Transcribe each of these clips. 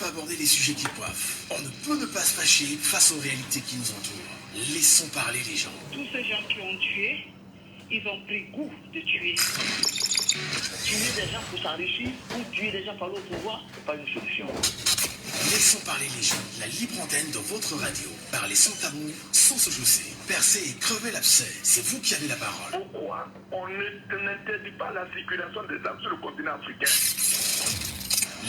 peut aborder les sujets qui coiffent. On ne peut ne pas se fâcher face aux réalités qui nous entourent. Laissons parler les gens. Tous ces gens qui ont tué, ils ont pris goût de tuer. Tuer des gens pour s'enrichir ou tuer des gens pour aller au pouvoir, ce n'est pas une solution. Laissons parler les gens. La libre antenne de votre radio. Parlez sans tabou, sans se jousser. Percez et crevez l'abcès. C'est vous qui avez la parole. Pourquoi on n'interdit pas la circulation des armes sur le continent africain?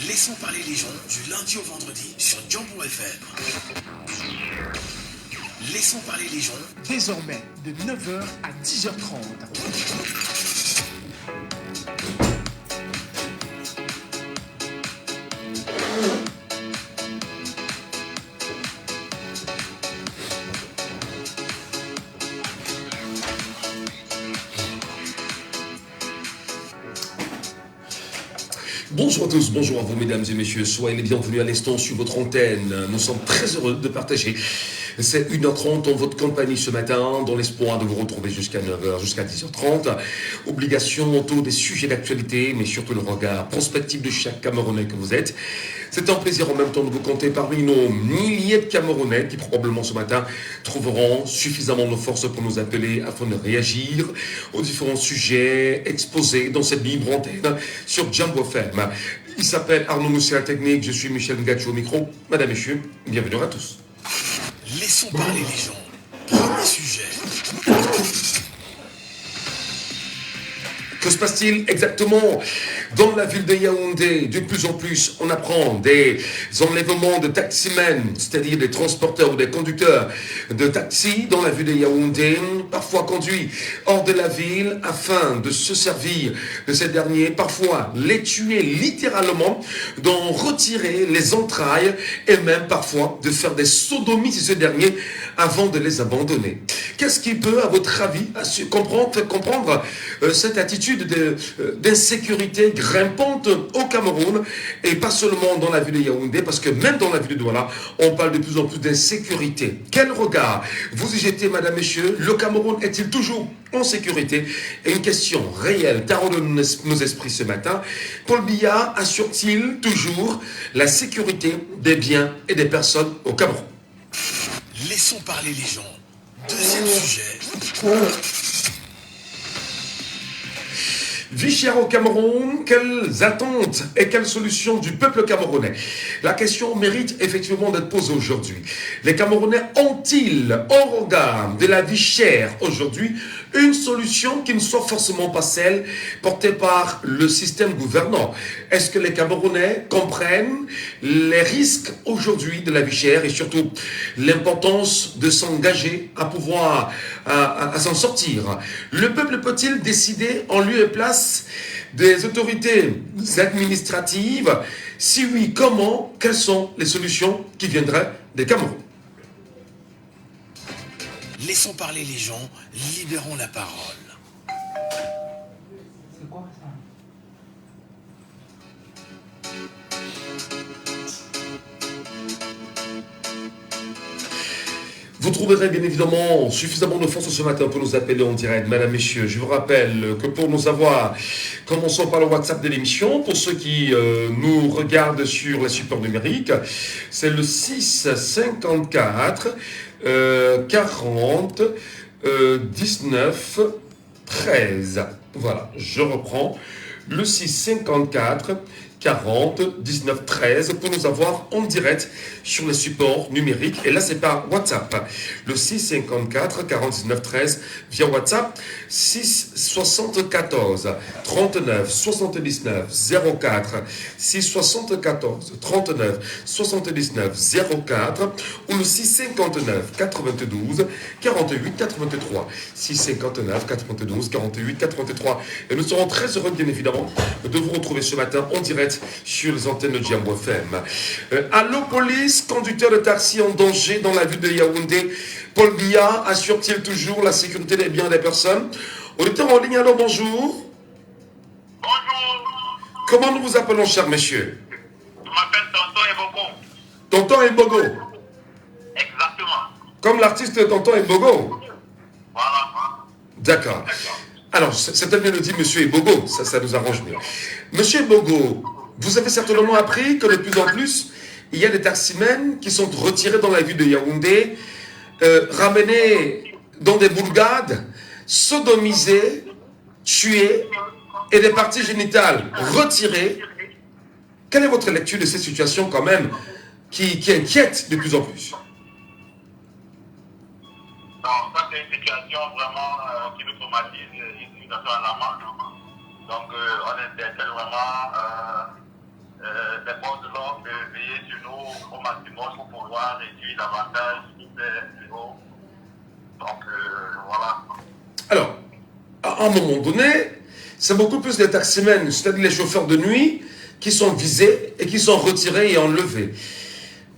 Laissons parler les gens du lundi au vendredi sur Djambo FM. Laissons parler les gens. Désormais, de 9h à 10h30. Bonjour à tous, bonjour à vous mesdames et messieurs, soyez les bienvenus à l'instant sur votre antenne. Nous sommes très heureux de partager ces 1h30 en votre compagnie ce matin, dans l'espoir de vous retrouver jusqu'à 9h, jusqu'à 10h30. Obligation autour des sujets d'actualité, mais surtout le regard prospectif de chaque Camerounais que vous êtes. C'est un plaisir en même temps de vous compter parmi nos milliers de Camerounais qui probablement ce matin trouveront suffisamment de force pour nous appeler afin de réagir aux différents sujets exposés dans cette libre antenne sur Djambo FM. Il s'appelle Arnaud Moussia Technique, je suis Michel Ngacho au micro. Madame, messieurs, bienvenue à tous. Laissons parler les gens. Premier sujet. Que se passe-t-il exactement dans la ville de Yaoundé? De plus en plus, on apprend des enlèvements de taximens, c'est-à-dire des transporteurs ou des conducteurs de taxi dans la ville de Yaoundé, parfois conduits hors de la ville afin de se servir de ces derniers, parfois les tuer littéralement, d'en retirer les entrailles et même parfois de faire des sodomies de ces derniers avant de les abandonner. Qu'est-ce qui peut, à votre avis, comprendre cette attitude d'insécurité grimpante au Cameroun et pas seulement dans la ville de Yaoundé, parce que même dans la ville de Douala, on parle de plus en plus d'insécurité. Quel regard vous y jetez, madame, messieurs? Le Cameroun est-il toujours en sécurité? Et une question réelle taraude nos esprits ce matin. Paul Biya assure-t-il toujours la sécurité des biens et des personnes au Cameroun? Laissons parler les gens. Deuxième sujet. Vie chère au Cameroun, quelles attentes et quelles solutions du peuple camerounais? La question mérite effectivement d'être posée aujourd'hui. Les Camerounais ont-ils, au regard de la vie chère aujourd'hui, une solution qui ne soit forcément pas celle portée par le système gouvernant? Est-ce que les Camerounais comprennent les risques aujourd'hui de la vie chère et surtout l'importance de s'engager à pouvoir à s'en sortir? Le peuple peut-il décider en lieu et place des autorités administratives? Si oui, comment? Quelles sont les solutions qui viendraient des Cameroun? Laissons parler les gens, libérons la parole. C'est quoi ça? Vous trouverez bien évidemment suffisamment de force ce matin pour nous appeler en direct. Mesdames, messieurs, je vous rappelle que pour nous avoir, commençons par le WhatsApp de l'émission. Pour ceux qui nous regardent sur les supports numériques, c'est le 654 40 19 13. Voilà, je reprends. Le 654 40 19 13 pour nous avoir en direct sur les supports numériques. Et là, c'est par WhatsApp. Le 654 40 19 13 via WhatsApp. 6 74 39 79 04 6 74 39 79 04 ou le 659 92 48 83 659 92 48 83. Et nous serons très heureux, bien évidemment, de vous retrouver ce matin en direct sur les antennes de Djambo FM. Allô police, conducteur de taxi en danger dans la ville de Yaoundé. Paul Biya assure-t-il toujours la sécurité des biens des personnes? Auditeur en ligne, alors bonjour. Bonjour. Comment nous vous appelons, cher monsieur? Je m'appelle Tonton Ebogo. Tonton Ebogo. Exactement. Comme l'artiste Tonton Ebogo. Voilà. D'accord. Alors, c'était bien de dire monsieur Ebogo, ça nous arrange mieux. Monsieur Ebogo, vous avez certainement appris que de plus en plus, il y a des taximens qui sont retirés dans la ville de Yaoundé, ramenés dans des bourgades, sodomisés, tués, et des parties génitales retirées. Quelle est votre lecture de cette situation quand même qui inquiète de plus en plus? Donc, ça, c'est une situation vraiment qui nous traumatise, une situation alarmante. Donc, on interpelle vraiment les forces de l'ordre de veiller sur nous au maximum pour pouvoir réduire davantage tous ces niveaux. Donc, voilà. Alors, à un moment donné, c'est beaucoup plus les taximens, c'est-à-dire les chauffeurs de nuit, qui sont visés et qui sont retirés et enlevés.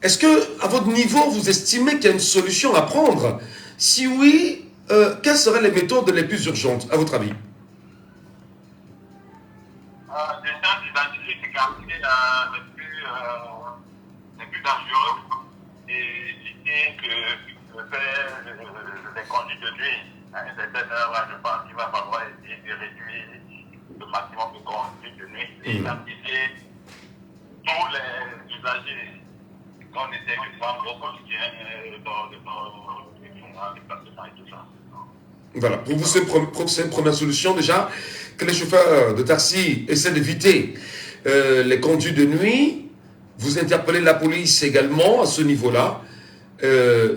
Est-ce que, à votre niveau, vous estimez qu'il y a une solution à prendre? Si oui, quelles seraient les méthodes les plus urgentes, à votre avis? Déjà, d'identifier ces quartiers les plus dangereux et éviter que faire les conduites de nuit à une certaine heure, je pense qu'il va falloir essayer de réduire le maximum de conduite de nuit et identifier tous les usagers qu'on essaie de prendre au quotidien dans le déplacement et tout ça. Voilà, pour vous, c'est une première solution déjà, que les chauffeurs de taxi essaient d'éviter les conduites de nuit. Vous interpellez la police également à ce niveau-là.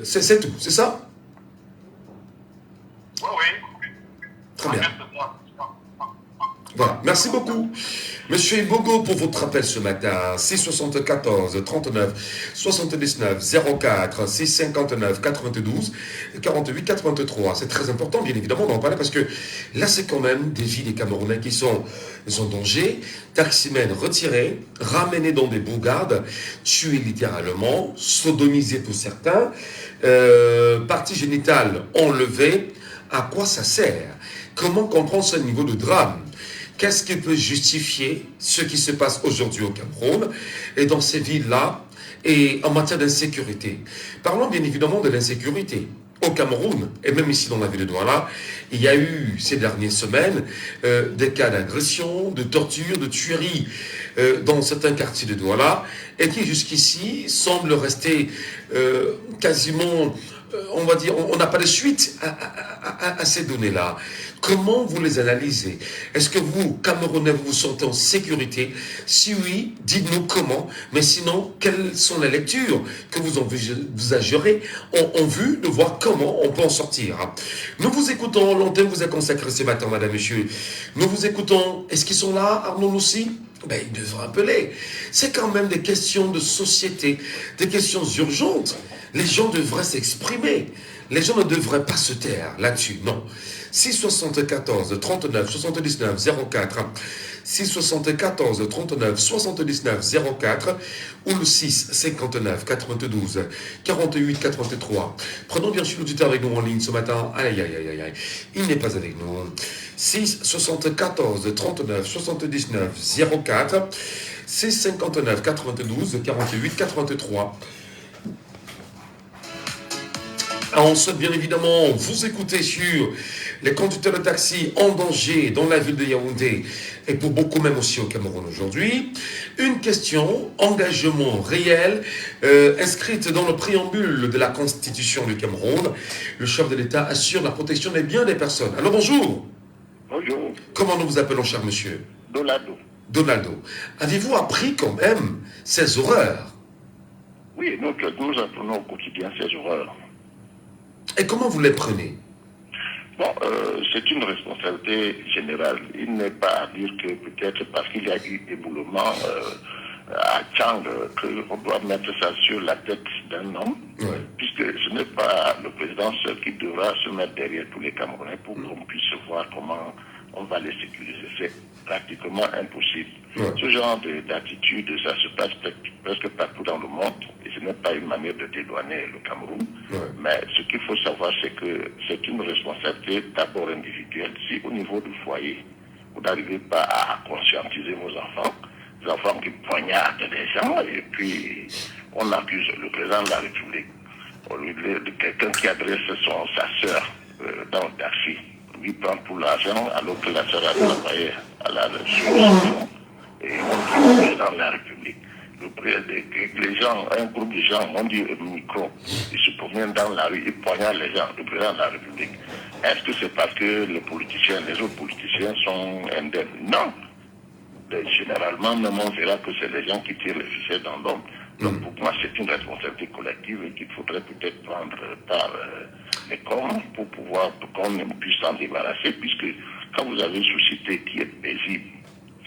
C'est tout, c'est ça? Oui. Très bien. Voilà, merci beaucoup. Monsieur Ibogo, pour votre appel ce matin, 674 39 79 04 659 92 48 83. C'est très important, bien évidemment, d'en parler parce que là, c'est quand même des vies des Camerounais qui sont en danger. Taximens retirés, ramenés dans des bourgades, tués littéralement, sodomisés pour certains, parties génitales enlevées. À quoi ça sert? Comment comprendre ce niveau de drame? Qu'est-ce qui peut justifier ce qui se passe aujourd'hui au Cameroun et dans ces villes-là et en matière d'insécurité? Parlons bien évidemment de l'insécurité. Au Cameroun, et même ici dans la ville de Douala, il y a eu ces dernières semaines des cas d'agression, de torture, de tuerie dans certains quartiers de Douala et qui jusqu'ici semblent rester quasiment, on va dire, on n'a pas de suite à ces données-là. Comment vous les analysez? Est-ce que vous, Camerounais, vous vous sentez en sécurité? Si oui, dites-nous comment. Mais sinon, quelles sont les lectures que vous envisagerez en vue de voir comment on peut en sortir? Nous vous écoutons, l'antenne vous a consacré ce matin, madame, monsieur. Nous vous écoutons. Est-ce qu'ils sont là, Arnaud aussi? Ben, ils devraient appeler. C'est quand même des questions de société, des questions urgentes. Les gens devraient s'exprimer. Les gens ne devraient pas se taire là-dessus, non. 674 39 79 04 674 39 79 04 ou le 6 59 92 48 83. Prenons bien sûr l'auditeur avec nous en ligne ce matin. Aïe, aïe, aïe, aïe. Il n'est pas avec nous. 6 74 39 79 04 6 59 92 48 83. On souhaite bien évidemment vous écouter sur les conducteurs de taxi en danger dans la ville de Yaoundé et pour beaucoup même aussi au Cameroun aujourd'hui. Une question, engagement réel, inscrite dans le préambule de la Constitution du Cameroun. Le chef de l'État assure la protection des biens des personnes. Alors bonjour. Bonjour. Comment nous vous appelons, cher monsieur? Donaldo. Donaldo. Avez-vous appris quand même ces horreurs? Oui, nous apprenons au quotidien ces horreurs. Et comment vous les prenez? Bon, c'est une responsabilité générale. Il n'est pas à dire que peut-être parce qu'il y a eu éboulement à Tchang qu'on doit mettre ça sur la tête d'un homme, puisque ce n'est pas le président seul qui devra se mettre derrière tous les Camerounais pour qu'on puisse voir comment on va les sécuriser. C'est pratiquement impossible. Ce genre d'attitude, ça se passe presque partout dans le monde et ce n'est pas une manière de dédouaner le Cameroun. Mais ce qu'il faut savoir, c'est que c'est une responsabilité d'abord individuelle. Si au niveau du foyer, vous n'arrivez pas à conscientiser vos enfants, les enfants qui poignardent des gens et puis on accuse le président de la République au lieu de quelqu'un qui adresse sa sœur dans le taxi. Lui prend tout l'argent alors que la sœur a travaillé à la ressource et on dit au président de la République. Les gens, un groupe de gens ont dit micro, ils se promènent dans la rue, ils poignardent les gens, le président de la République. Est-ce que c'est parce que les autres politiciens sont indemnes? Non. Généralement, même on verra que c'est les gens qui tirent les ficelles dans l'ombre. Donc pour moi, c'est une responsabilité collective qu'il faudrait peut-être prendre par les corps pour qu'on puisse s'en débarrasser, puisque quand vous avez une société qui est paisible,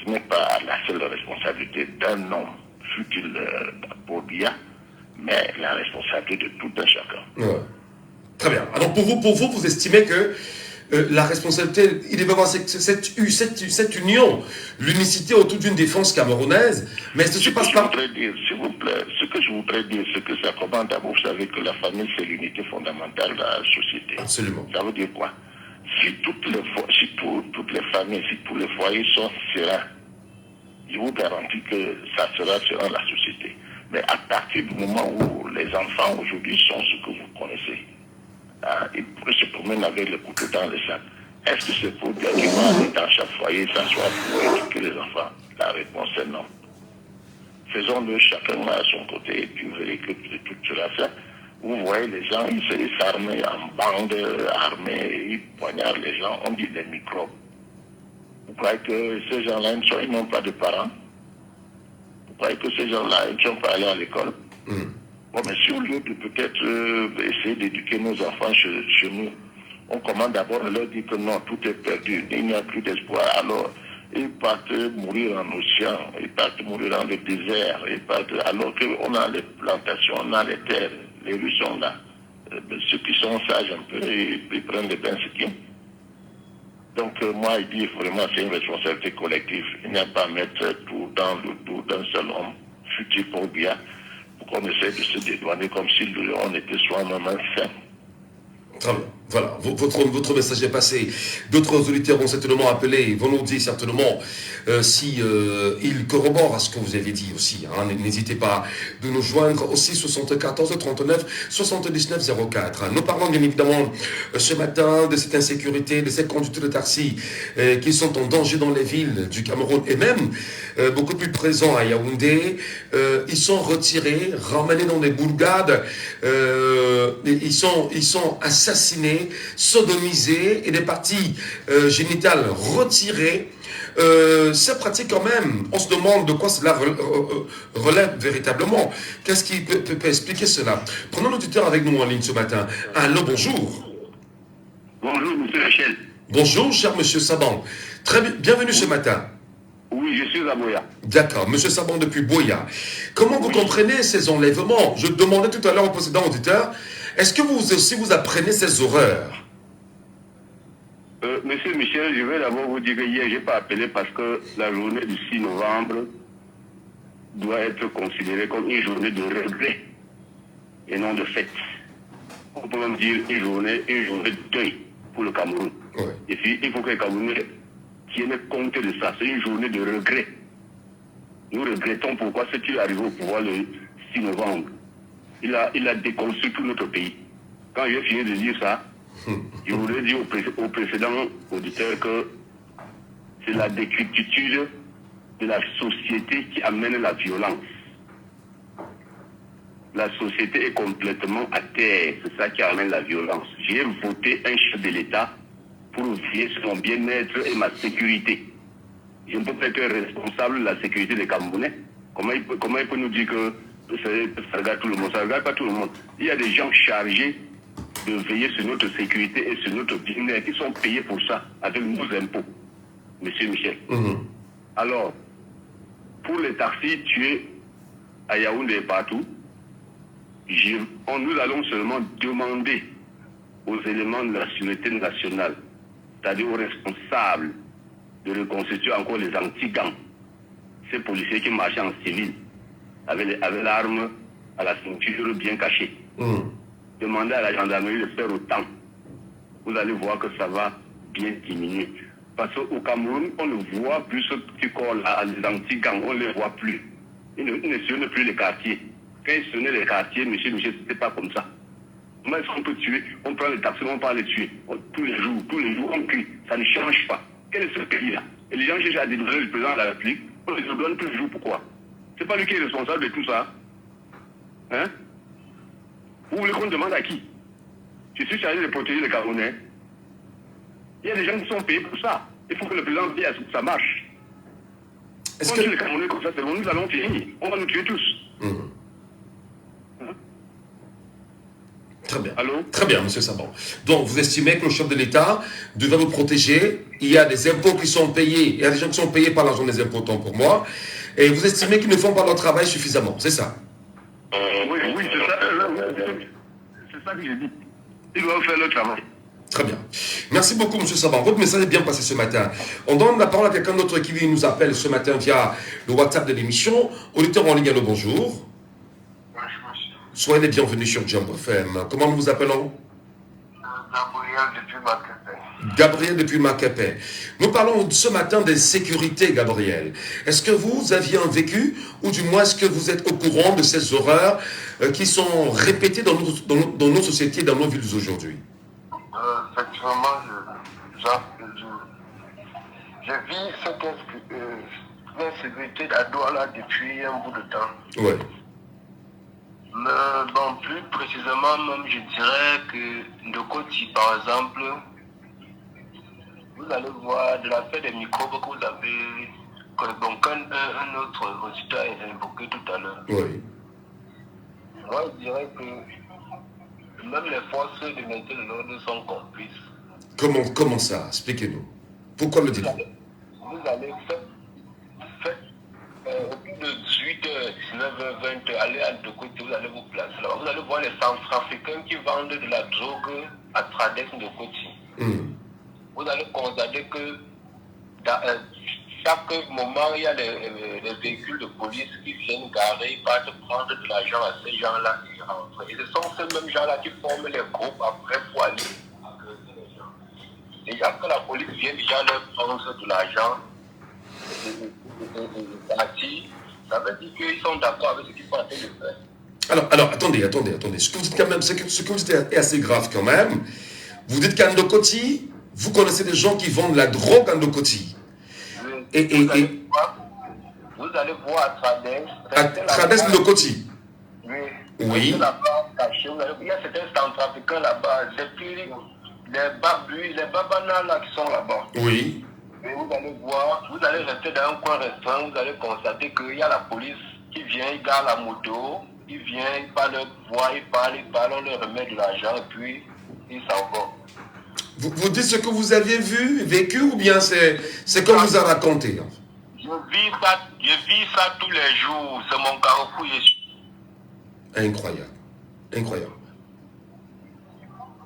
ce n'est pas la seule responsabilité d'un homme, fut-il Bobia, mais la responsabilité de tout un chacun. Ouais. Très bien. Alors pour vous, vous estimez que la responsabilité, il devait y avoir cette union, l'unicité autour d'une défense camerounaise, mais ce ne passe pas. S'il vous plaît, ce que je voudrais dire, c'est que ça commence d'abord, vous savez que la famille, c'est l'unité fondamentale de la société. Absolument. Ça veut dire quoi? Si toutes les familles, si tous les foyers sont sereins, je vous garantis que ça sera serein la société. Mais à partir du moment où les enfants aujourd'hui sont ce que vous connaissez, ils pourraient se promener avec le couteau dans le sac. Est-ce que c'est pour dire qu'ils vont aller dans chaque foyer, s'asseoir pour éduquer les enfants? La réponse est non. Faisons-le chacun à son côté, et puis vous verrez que tout sera fait. Vous voyez les gens, ils s'arment en bande armée, ils poignardent les gens, on dit des microbes. Vous croyez que ces gens-là, ils n'ont pas de parents? Vous croyez que ces gens-là, ils ne sont pas allés à l'école? Bon, mais si au lieu de peut-être essayer d'éduquer nos enfants chez nous, on commence d'abord à leur dire que non, tout est perdu, il n'y a plus d'espoir, alors ils partent mourir en océan, ils partent mourir dans le désert, alors qu'on a les plantations, on a les terres, les rues sont là. Ceux qui sont sages un peu, ils prennent les bains skiing. Donc moi, il dit vraiment c'est une responsabilité collective. Il n'y a pas à mettre tout dans le dos d'un seul homme, fut-il pour bien, pour qu'on essaie de se dédouaner comme si on était soi-même un saint. Très bien. Voilà, votre message est passé. D'autres auditeurs vont certainement appeler, vont nous dire certainement si ils corroborent à ce que vous avez dit aussi. Hein. N'hésitez pas de nous joindre aussi 74 39 79 04. Nous parlons bien évidemment ce matin de cette insécurité, de ces conducteurs de taxi qui sont en danger dans les villes du Cameroun et même beaucoup plus présents à Yaoundé. Ils sont retirés, ramenés dans des bourgades. Ils sont assassinés, sodomisés et des parties génitales retirées. Ces pratiques quand même, on se demande de quoi cela relève véritablement. Qu'est-ce qui peut expliquer cela? Prenons l'auditeur avec nous en ligne ce matin. Allô, bonjour. Bonjour, monsieur Michel. Bonjour, cher monsieur Saban. Très bien, bienvenue ce matin. Oui, je suis à Boya. D'accord, monsieur Saban depuis Boya. Comment vous comprenez ces enlèvements? Je demandais tout à l'heure au précédent auditeur, est-ce que vous aussi vous apprenez ces horreurs? Monsieur Michel, je vais d'abord vous dire que hier, je n'ai pas appelé parce que la journée du 6 novembre doit être considérée comme une journée de regret et non de fête. On peut même dire une journée de deuil pour le Cameroun. Ouais. Et puis, il faut que les Camerounais tiennent compte de ça. C'est une journée de regret. Nous regrettons pourquoi c'est-il arrivé au pouvoir le 6 novembre. Il a déconstruit tout notre pays. Quand j'ai fini de dire ça, je voudrais dire au précédent auditeur que c'est la décrépitude de la société qui amène la violence. La société est complètement à terre, c'est ça qui amène la violence. J'ai voté un chef de l'État pour veiller sur mon bien-être et ma sécurité. Je ne peux pas être responsable de la sécurité des Camerounais. Comment il peut nous dire que ça regarde tout le monde? Ça ne regarde pas tout le monde. Il y a des gens chargés de veiller sur notre sécurité et sur notre bien-être qui sont payés pour ça, avec nos impôts, monsieur Michel. Alors, pour les taxis tués à Yaoundé et partout, nous allons seulement demander aux éléments de la sécurité nationale, c'est-à-dire aux responsables, de reconstituer encore les anti-gangs, ces policiers qui marchaient en civil, avec l'arme à la ceinture bien cachée. Demandez à la gendarmerie de faire autant. Vous allez voir que ça va bien diminuer. Parce qu'au Cameroun, on ne voit plus ce petit corps-là, les anti-gangs, on ne les voit plus. Ils ne sonnent plus les quartiers. Quand ils sonnaient les quartiers, monsieur, c'était pas comme ça. Comment est-ce qu'on peut tuer? On prend les taxis, on va les tuer. Tous les jours, on crie. Ça ne change pas. Quel est ce pays-là? Et les gens cherchent à dédouaner le président de la République. On les dédouane tous les jours. Pourquoi? C'est pas lui qui est responsable de tout ça. Hein? Vous voulez qu'on demande à qui? Je suis chargé de protéger les Camerounais. Il y a des gens qui sont payés pour ça. Il faut que le président dise que ça marche. Est-ce On que... tue les Camerounais comme ça, c'est bon, nous allons finir. On va nous tuer tous. Très bien. Allô? Très bien, monsieur Saban. Donc, vous estimez que le chef de l'État devait vous protéger. Il y a des impôts qui sont payés. Il y a des gens qui sont payés par l'argent des impôts, tant pour moi. Et vous estimez qu'ils ne font pas leur travail suffisamment. C'est ça? Oui, c'est ça. C'est ça que j'ai dit. Ils doivent faire leur travail. Très bien. Merci beaucoup, monsieur Saban. Votre message est bien passé ce matin. On donne la parole à quelqu'un d'autre qui nous appelle ce matin via le WhatsApp de l'émission. Auditeur en ligne, allô, bonjour. Soyez les bienvenus sur Jumbo FM. Comment nous vous appelons? Gabriel depuis Macapé. Gabriel depuis Macapé. Nous parlons ce matin des sécurités, Gabriel. Est-ce que vous aviez un vécu, ou du moins est-ce que vous êtes au courant de ces horreurs qui sont répétées dans nos sociétés, dans nos villes aujourd'hui? Effectivement, je vis cette insécurité à Douala depuis un bout de temps. Oui. Mais bon, plus précisément, même, je dirais que de Koti, par exemple, vous allez voir de l'affaire des microbes que vous avez, donc un autre auditeur a invoqué tout à l'heure. Oui. Moi, je dirais que même les forces de maintien de l'ordre sont complices. Comment ça? Expliquez-nous. Pourquoi le dites-vous? Vous allez faire au bout de 18h, 19h, 20h, aller à de côté, vous allez vous placer là-bas. Vous allez voir les Centrafricains qui vendent de la drogue à Tradex de côté. Vous allez constater que dans chaque moment, il y a les véhicules de police qui viennent garer, ils partent prendre de l'argent à ces gens-là qui rentrent. Et ce sont ces mêmes gens-là qui forment les groupes après pour aller agresser les gens. Déjà que la police vient déjà leur prendre de l'argent, ça veut dire qu'ils sont d'accord avec ce qu'ils sont en train de faire. Alors, attendez. Ce que vous dites quand même, ce que vous dites est assez grave quand même. Vous dites qu'à Ndokoti, vous connaissez des gens qui vendent la drogue à Ndokoti. Vous allez voir à Tradex. À Tradex Ndokoti. Oui. Là-bas, caché, il y a certains Centrafricains là-bas. C'est plus les babanas là qui sont là-bas. Oui. Et vous allez voir, vous allez rester dans un coin restreint, vous allez constater qu'il y a la police qui vient, il garde la moto, il vient, il parle leur voix, il parle, on leur remet de l'argent et puis il s'en va. Vous dites ce que vous aviez vu, vécu, ou bien c'est comme vous a raconté? Je vis ça tous les jours, c'est mon carrefour. Incroyable.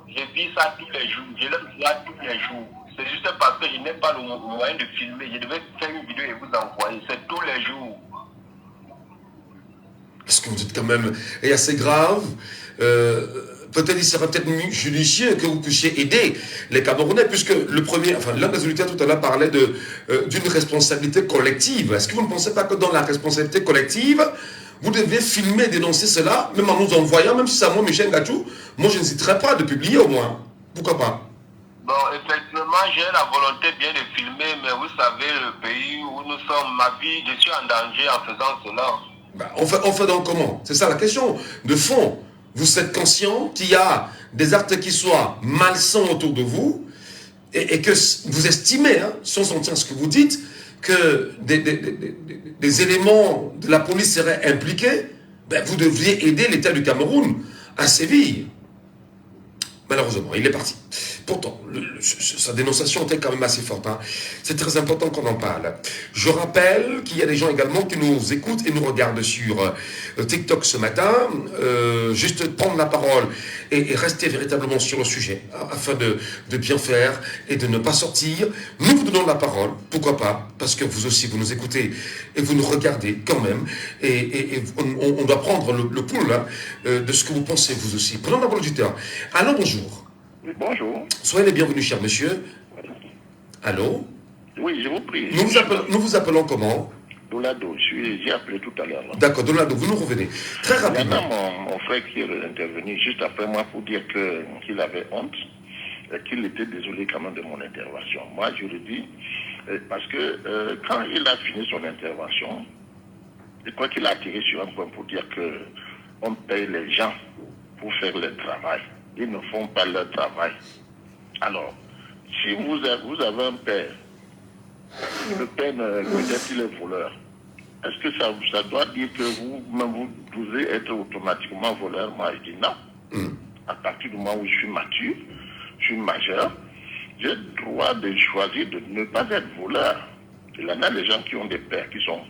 Je vis ça tous les jours, je le vois tous les jours. C'est juste parce que je n'ai pas le moyen de filmer. Je devais faire une vidéo et vous envoyer. C'est tous les jours. Parce que vous dites quand même, et assez grave, peut-être il serait peut-être mieux judicieux que vous puissiez aider les Camerounais, puisque l'un des auditeurs tout à l'heure parlait d'une responsabilité collective. Est-ce que vous ne pensez pas que dans la responsabilité collective, vous devez filmer, dénoncer cela, même en nous envoyant, même si c'est à moi, Michel Gachou, moi je n'hésiterai pas de publier au moins. Pourquoi pas? Bon, effectivement, j'ai la volonté bien de filmer, mais vous savez, le pays où nous sommes, ma vie, je suis en danger en faisant cela. On fait donc comment? C'est ça la question de fond. Vous êtes conscient qu'il y a des actes qui soient malsains autour de vous et que vous estimez, sans entendre ce que vous dites, que des éléments de la police seraient impliqués, vous devriez aider l'État du Cameroun à sévir. Malheureusement, il est parti. Pourtant, sa dénonciation était quand même assez forte. C'est très important qu'on en parle. Je rappelle qu'il y a des gens également qui nous écoutent et nous regardent sur TikTok ce matin. Juste prendre la parole et rester véritablement sur le sujet afin de bien faire et de ne pas sortir. Nous vous donnons la parole, pourquoi pas, parce que vous aussi, vous nous écoutez et vous nous regardez quand même. Et on doit prendre le pouls de ce que vous pensez vous aussi. Prenons d'abord l'auditeur. Allô, bonjour. Bonjour. Soyez les bienvenus, cher monsieur. Allô? Oui, je vous prie. Nous vous appelons comment? Dolado, j'ai appelé tout à l'heure. D'accord, Dolado, vous nous revenez. Très rapidement. Il y a mon frère qui est intervenu juste après moi pour dire qu'il avait honte, qu'il était désolé quand même de mon intervention. Moi, je le dis, parce que quand il a fini son intervention, Je crois qu'il a attiré sur un point pour dire qu'on paye les gens pour faire le travail. Ils ne font pas leur travail. Alors, si vous avez un père, le père peut-être il est voleur, est-ce que ça doit dire que vous devez être automatiquement voleur? Moi, je dis non. À partir du moment où je suis mature, je suis majeur, j'ai le droit de choisir de ne pas être voleur. Il y en a des gens qui ont des pères qui sont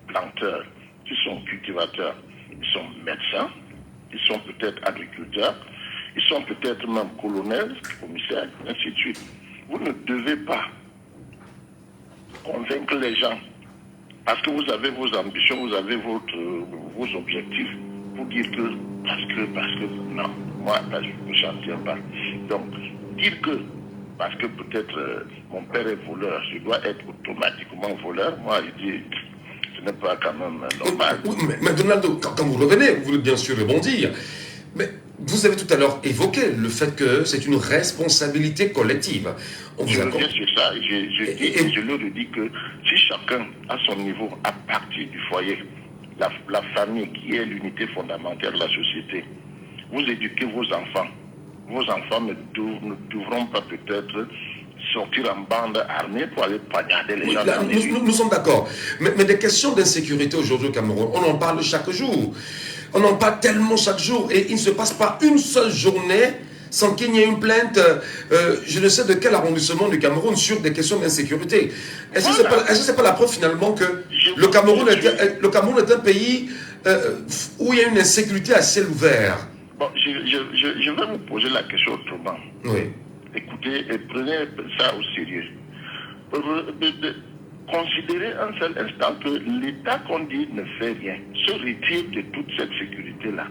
planteurs, qui sont cultivateurs, ils sont médecins, ils sont peut-être agriculteurs, ils sont peut-être même colonels, commissaires, ainsi de suite. Vous ne devez pas convaincre les gens parce que vous avez vos ambitions, vous avez vos objectifs pour dire que parce que non, moi là, je ne chantirai pas. Donc dire que parce que peut-être mon père est voleur, je dois être automatiquement voleur, moi je dis ce n'est pas quand même normal. Oui, mais Donaldo, quand vous revenez, vous voulez bien sûr rebondir, mais vous avez tout à l'heure évoqué le fait que c'est une responsabilité collective. Je reviens sur ça, je leur dis que si chacun à son niveau, à partir du foyer, la famille qui est l'unité fondamentale de la société, vous éduquez vos enfants ne devront pas peut-être sortir en bande armée pour aller poignarder les gens. Là, nous sommes d'accord. Mais des questions d'insécurité aujourd'hui au Cameroun, on en parle chaque jour. On en parle tellement chaque jour et il ne se passe pas une seule journée sans qu'il n'y ait une plainte, je ne sais de quel arrondissement du Cameroun, sur des questions d'insécurité. Est-ce que ce n'est pas la preuve finalement que le Cameroun est un pays où il y a une insécurité à ciel ouvert? Bon, je vais vous poser la question autrement. Oui. Écoutez, et prenez ça au sérieux. Considérez un seul instant que l'État qu'on dit ne fait rien, se retire de toute cette sécurité-là.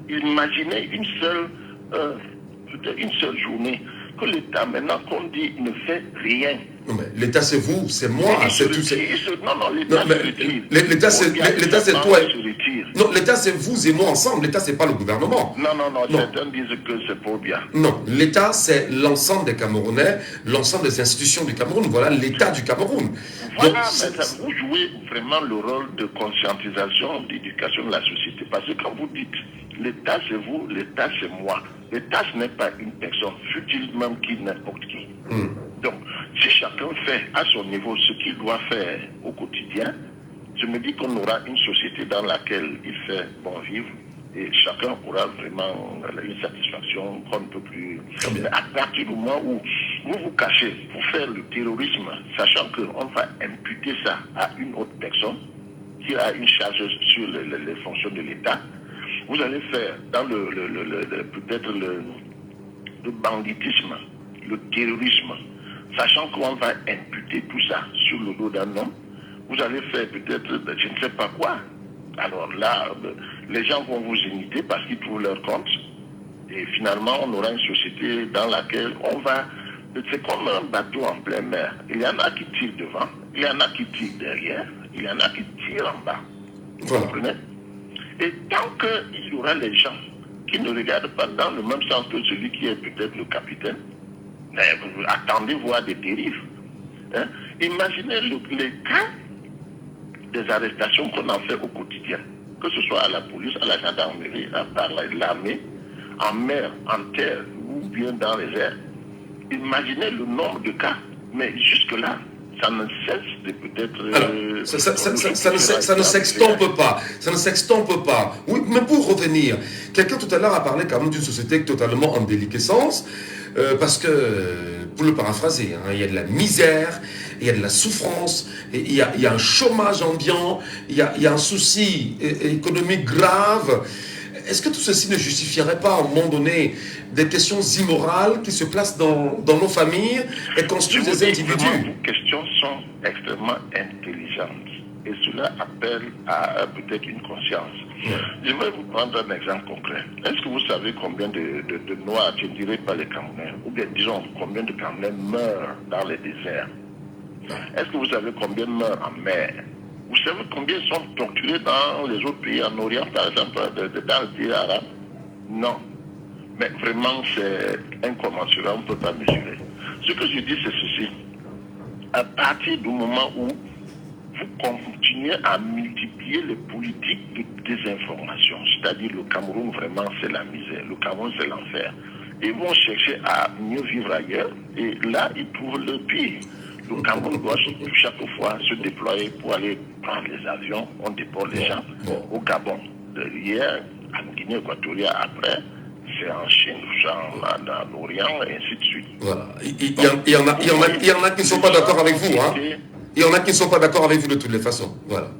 Imaginez une seule journée que l'État maintenant qu'on dit ne fait rien. Non, mais l'État c'est vous, c'est moi, c'est tout. Non, l'État se retire. L'État c'est toi. Se retire. Non, l'État c'est vous et moi ensemble. L'État c'est pas le gouvernement. Non, certains disent que c'est pour bien. Non, l'État c'est l'ensemble des Camerounais, l'ensemble des institutions du Cameroun. Voilà l'État du Cameroun. Voilà, donc, mais vous jouez vraiment le rôle de conscientisation, d'éducation de la société. Parce que quand vous dites l'État c'est vous, l'État c'est moi. L'État ce n'est pas une personne, fut-il même qui n'importe qui. Donc, si chacun fait à son niveau ce qu'il doit faire au quotidien, je me dis qu'on aura une société dans laquelle il fait bon vivre et chacun aura vraiment une satisfaction qu'on ne peut plus. Mais à partir du moment où vous vous cachez pour faire le terrorisme, sachant qu'on va imputer ça à une autre personne qui a une charge sur les fonctions de l'État, vous allez faire dans peut-être le banditisme, le terrorisme, sachant qu'on va imputer tout ça sur le dos d'un homme, vous allez faire peut-être, je ne sais pas quoi. Alors là, les gens vont vous imiter parce qu'ils trouvent leur compte. Et finalement, on aura une société dans laquelle on va... C'est comme un bateau en pleine mer. Il y en a qui tirent devant, il y en a qui tirent derrière, il y en a qui tirent en bas. Vous comprenez? Et tant qu'il y aura les gens qui ne regardent pas dans le même sens que celui qui est peut-être le capitaine, mais vous attendez voir des dérives. Hein? Imaginez les cas des arrestations qu'on en fait au quotidien, que ce soit à la police, à la gendarmerie, par l'armée, en mer, en terre ou bien dans les airs. Imaginez le nombre de cas, mais jusque-là, ça ne cesse de peut-être... ça ne s'extompe pas. Ça ne s'extompe pas. Oui, mais pour revenir, quelqu'un tout à l'heure a parlé quand même d'une société totalement en déliquescence, parce que, pour le paraphraser, hein, il y a de la misère, il y a de la souffrance, il y a un chômage ambiant, il y a un souci économique grave. Est-ce que tout ceci ne justifierait pas, à un moment donné, des questions immorales qui se placent dans nos familles et construisent des individus? Vos questions sont extrêmement intelligentes et cela appelle à peut-être une conscience. Je vais vous prendre un exemple concret. Est-ce que vous savez combien de Noirs, je ne dirais pas les Camerounais, ou bien disons combien de Camerounais meurent dans les déserts? Est-ce que vous savez combien meurent en mer? Vous savez combien sont torturés dans les autres pays en Orient, par exemple, dans le pays arabe? Non. Mais vraiment, c'est incommensurable, on ne peut pas mesurer. Ce que je dis, c'est ceci. À partir du moment où vous continuez continuer à multiplier les politiques de désinformation. C'est-à-dire le Cameroun, vraiment, c'est la misère. Le Cameroun, c'est l'enfer. Ils vont chercher à mieux vivre ailleurs. Et là, ils trouvent le pire. Le Cameroun doit chaque fois se déployer pour aller prendre les avions. On déporte les gens au Gabon. Hier, en Guinée équatoriale, après, c'est en Chine, dans l'Orient, et ainsi de suite. Voilà. Il y en a qui ne sont pas d'accord avec vous, hein. Il y en a qui ne sont pas d'accord avec vous de toutes les façons. Voilà.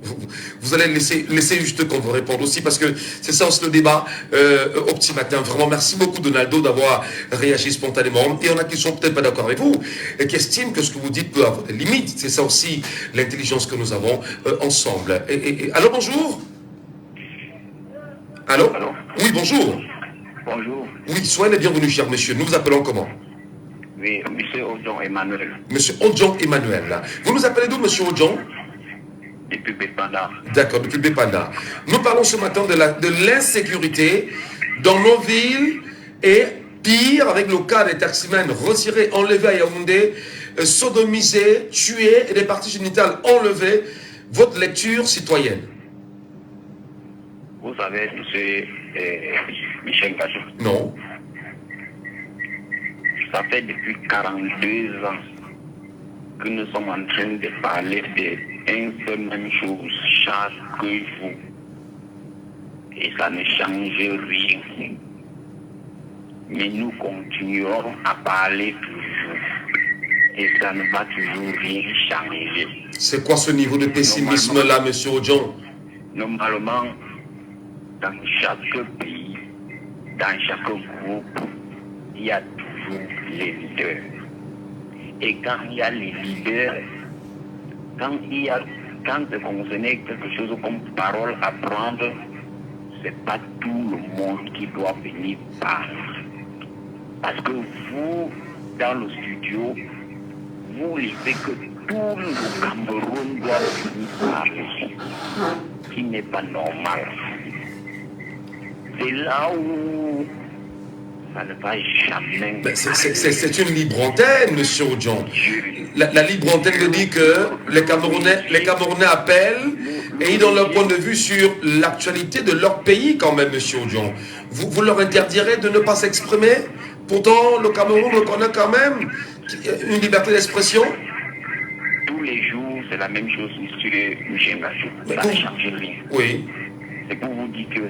Vous allez laisser juste qu'on vous réponde aussi, parce que c'est ça aussi le débat au petit matin. Vraiment, merci beaucoup Donaldo d'avoir réagi spontanément. Il y en a qui ne sont peut-être pas d'accord avec vous et qui estiment que ce que vous dites peut avoir des limites. C'est ça aussi l'intelligence que nous avons ensemble. Allô, bonjour. Allô. Oui, bonjour. Bonjour. Oui, soyez les bienvenus, cher monsieur. Nous vous appelons comment? Oui, monsieur Odjon Emmanuel. Monsieur Odjon Emmanuel. Vous nous appelez d'où, monsieur Odjon? Depuis Bépanda. D'accord, depuis Bépanda. Nous parlons ce matin de l'insécurité dans nos villes et pire avec le cas des taximens retirés, enlevés à Yaoundé, sodomisés, tués et des parties génitales enlevées. Votre lecture citoyenne? Vous savez, monsieur Michel Gachou. Non. Ça fait depuis 42 ans que nous sommes en train de parler d'une seule même chose chaque jour. Et ça ne change rien. Mais nous continuerons à parler toujours. Et ça ne va toujours rien changer. C'est quoi ce niveau de pessimisme-là, monsieur Odjon? Normalement, dans chaque pays, dans chaque groupe, il y a toujours les leaders. Et quand il y a les leaders, quand c'est concerné quelque chose comme parole à prendre, c'est pas tout le monde qui doit venir parler. Parce que vous, dans le studio, vous laissez que tout le Cameroun doit venir parler. Ce qui n'est pas normal. C'est là où ça ne va jamais. C'est une libre antenne, monsieur Odjon. La libre antenne nous dit que les Camerounais appellent et ils donnent leur point de vue sur l'actualité de leur pays quand même, monsieur Odjon. Vous leur interdirez de ne pas s'exprimer? Pourtant, le Cameroun reconnaît quand même une liberté d'expression. Tous les jours, c'est la même chose, monsieur Michel Gachou. Ça ne change rien. Oui. C'est pour vous dire que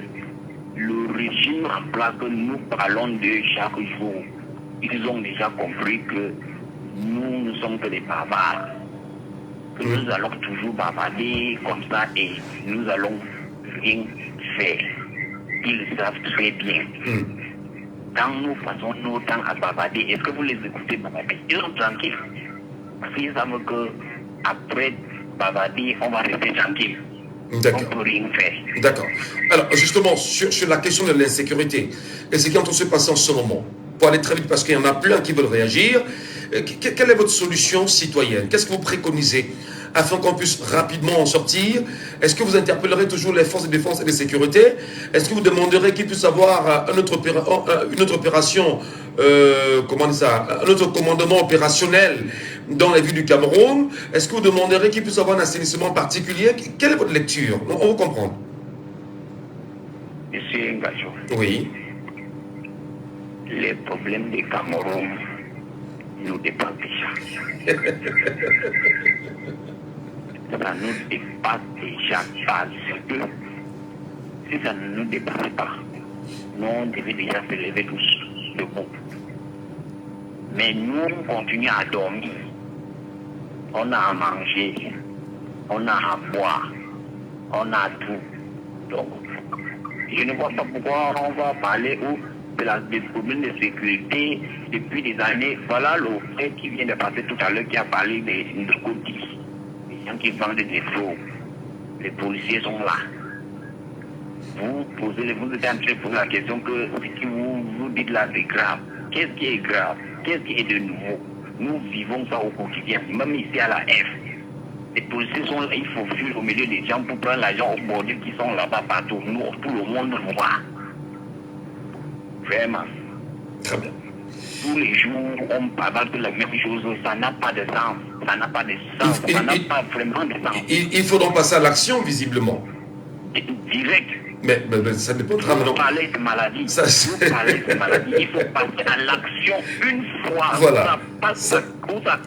le régime en place que nous parlons de chaque jour, ils ont déjà compris que nous ne sommes que des barbares. Que nous allons toujours bavarder comme ça et nous allons rien faire. Ils le savent très bien. Quand nous passons nos temps à bavarder, est-ce que vous les écoutez bavarder? Ils sont tranquilles. Parce qu'ils savent qu'après bavarder, on va rester tranquille. D'accord. D'accord. Alors, justement, sur la question de l'insécurité, et c'est qui est en train de se passer en ce moment, pour aller très vite, parce qu'il y en a plein qui veulent réagir, quelle est votre solution citoyenne? Qu'est-ce que vous préconisez afin qu'on puisse rapidement en sortir? Est-ce que vous interpellerez toujours les forces de défense et de sécurité? Est-ce que vous demanderez qu'il puisse avoir une autre opération, comment on dit ça, un autre commandement opérationnel dans les villes du Cameroun? Est-ce que vous demanderez qu'il puisse avoir un assainissement particulier? Quelle est votre lecture? On vous comprend. Monsieur Ngachou. Oui. Les problèmes du Cameroun nous dépassent déjà. Ça nous dépasse déjà parce que si ça ne nous dépasse pas, nous on devait déjà se lever tous debout. Mais nous on continue à dormir. On a à manger, on a à boire, on a tout. Donc, je ne vois pas pourquoi on va parler des problèmes de sécurité depuis des années. Voilà le frère qui vient de passer tout à l'heure qui a parlé des narcotiques. Les gens qui vendent des faux. Les policiers sont là. Vous êtes en train de poser la question que ce que vous dites là c'est grave. Qu'est-ce qui est grave? Qu'est-ce qui est de nouveau? Nous vivons ça au quotidien, même ici à la F. Les policiers sont là, il faut fuir au milieu des gens pour prendre l'argent au bordel qui sont là-bas partout. Nous, tout le monde nous voit. Vraiment. Très bien. Tous les jours, on parle de la même chose, ça n'a pas de sens. ça n'a pas de sens, ça n'a pas vraiment de sens. Il faut donc passer à l'action, visiblement. Direct. Mais ça dépend de Vous parlez de maladie. Il faut passer à l'action une fois. Voilà. Ça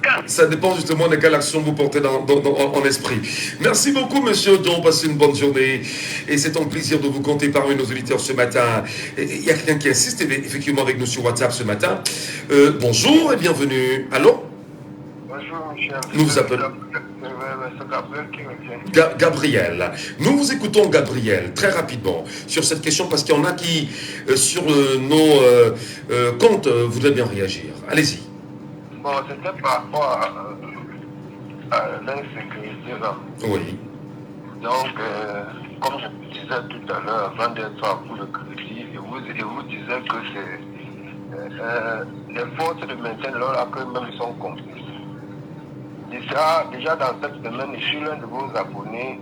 casse. Ça dépend justement de quelle action vous portez en esprit. Merci beaucoup, monsieur Odon. Passez une bonne journée. Et c'est un plaisir de vous compter parmi nos auditeurs ce matin. Il y a quelqu'un qui insiste effectivement avec nous sur WhatsApp ce matin. Bonjour et bienvenue. Allô? Bonjour, Michel. Nous vous appelons. Gabriel. Nous vous écoutons, Gabriel, très rapidement sur cette question parce qu'il y en a qui, sur nos comptes, voudraient bien réagir. Allez-y. Bon, c'était par rapport à l'insécurité là. Oui. Donc, comme je disais tout à l'heure, avant d'être à bout de crédit, et vous disiez que c'est les forces de maintien de l'ordre qu'eux-mêmes ils sont complices. Déjà dans cette semaine, je suis l'un de vos abonnés.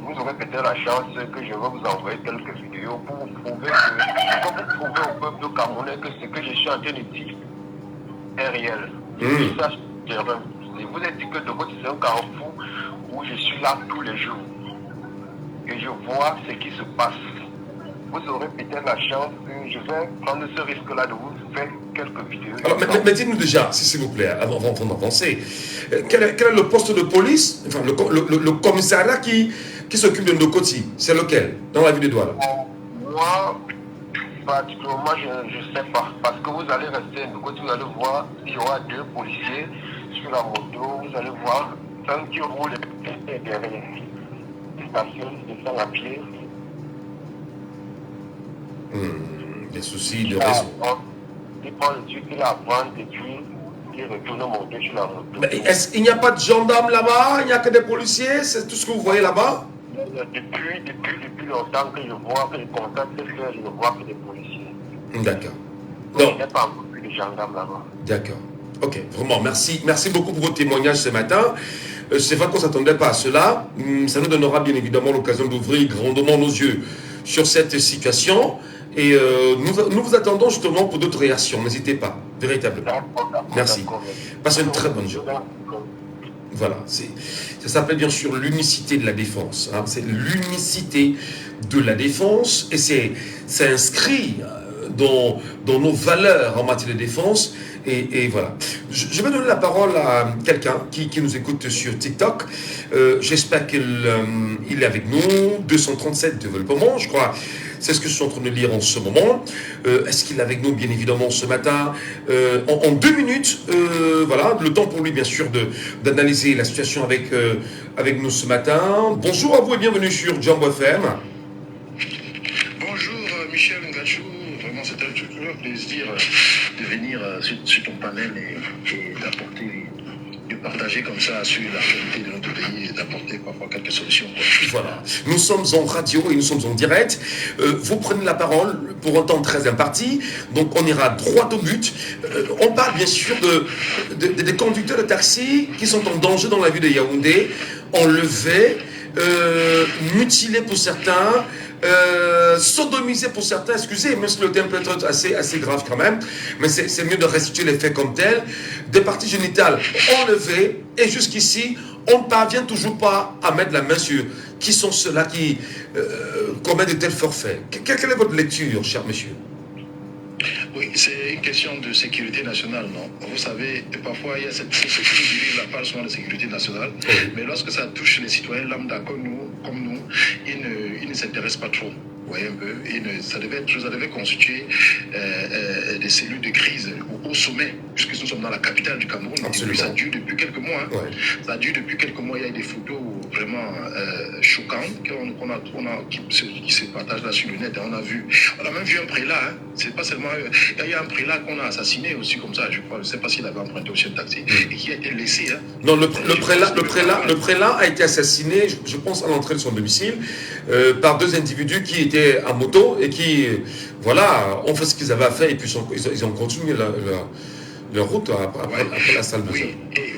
Vous aurez peut-être la chance que je vais vous envoyer quelques vidéos pour vous prouver au peuple camerounais que ce que je suis en train de dire est réel. Je vous ai dit que de votre c'est un carrefour où je suis là tous les jours. Et je vois ce qui se passe. Vous aurez peut-être la chance, je vais prendre ce risque-là de vous faire quelques vidéos. Alors, mais dites-nous déjà, s'il vous plaît, avant d'avancer, quel est le poste de police, enfin le commissariat qui s'occupe de nos quotidiens? C'est lequel dans la ville de Douala? Moi, particulièrement, je ne sais pas. Parce que vous allez rester de côté, vous allez voir, il y aura 2 policiers sur la moto, vous allez voir un qui roule derrière. Une station, il descend à pied. Des soucis de réseau. Il prend le truc, il apprend et puis il retourne monter sur la moto. Mais il n'y a pas de gendarmes là-bas? Il n'y a que des policiers? C'est tout ce que vous voyez là-bas? Depuis longtemps que je vois, que je contacte les frères, je ne vois que des policiers. D'accord. Donc, il n'y a pas encore plus de gendarmes là-bas. D'accord. Ok, vraiment, merci beaucoup pour votre témoignage ce matin. C'est vrai qu'on ne s'attendait pas à cela. Ça nous donnera bien évidemment l'occasion d'ouvrir grandement nos yeux sur cette situation. Et nous vous attendons justement pour d'autres réactions. N'hésitez pas, véritablement. Merci. Passez une très bonne journée. Voilà, ça s'appelle bien sûr l'unicité de la défense. Hein. C'est l'unicité de la défense et c'est inscrit dans nos valeurs en matière de défense. Et voilà. Je vais donner la parole à quelqu'un qui nous écoute sur TikTok. J'espère qu'il est avec nous. 237 développements, je crois. C'est ce que je suis en train de lire en ce moment. Est-ce qu'il est avec nous, bien évidemment, ce matin? En 2 minutes, voilà, le temps pour lui, bien sûr, d'analyser la situation avec nous ce matin. Bonjour à vous et bienvenue sur Jambo FM. Bonjour, Michel Ngachou. Vraiment, c'est toujours un plaisir de venir sur ton panel et d'apporter, de partager comme ça sur l'actualité de notre pays et d'apporter parfois quelques solutions. Voilà, nous sommes en radio et nous sommes en direct. Vous prenez la parole pour un temps très imparti, donc on ira droit au but. On parle bien sûr des conducteurs de taxi qui sont en danger dans la ville de Yaoundé, enlevés, mutilés pour certains, sodomisés pour certains, excusez, même si le terme peut être assez grave quand même, mais c'est mieux de restituer les faits comme tels. Des parties génitales enlevées, et jusqu'ici, on ne parvient toujours pas à mettre la main sur qui sont ceux-là qui commettent de tels forfaits. Quelle est votre lecture, cher monsieur? Oui, c'est une question de sécurité nationale, non? Vous savez, parfois il y a cette sécurité, la parle souvent de sécurité nationale, mais lorsque ça touche les citoyens lambda comme nous, ils ne s'intéressent pas trop. Vous voyez un peu, ça devait constituer des cellules de crise au sommet, puisque nous sommes dans la capitale du Cameroun. Et puis ça dure depuis quelques mois. Hein. Ouais. Ça dure depuis quelques mois. Il y a des photos vraiment choquantes qui se partagent là sur le net. On a même vu un prélat. Hein. C'est pas seulement. Il y a un prélat qu'on a assassiné aussi comme ça. Je crois. Je ne sais pas s'il avait emprunté aussi un taxi et qui a été laissé. Hein. Non, le prélat a été assassiné, je pense, à l'entrée de son domicile par 2 individus qui étaient à moto et qui, voilà, ont fait ce qu'ils avaient à faire et puis ils ont continué leur route après la salle de jeu. Oui, et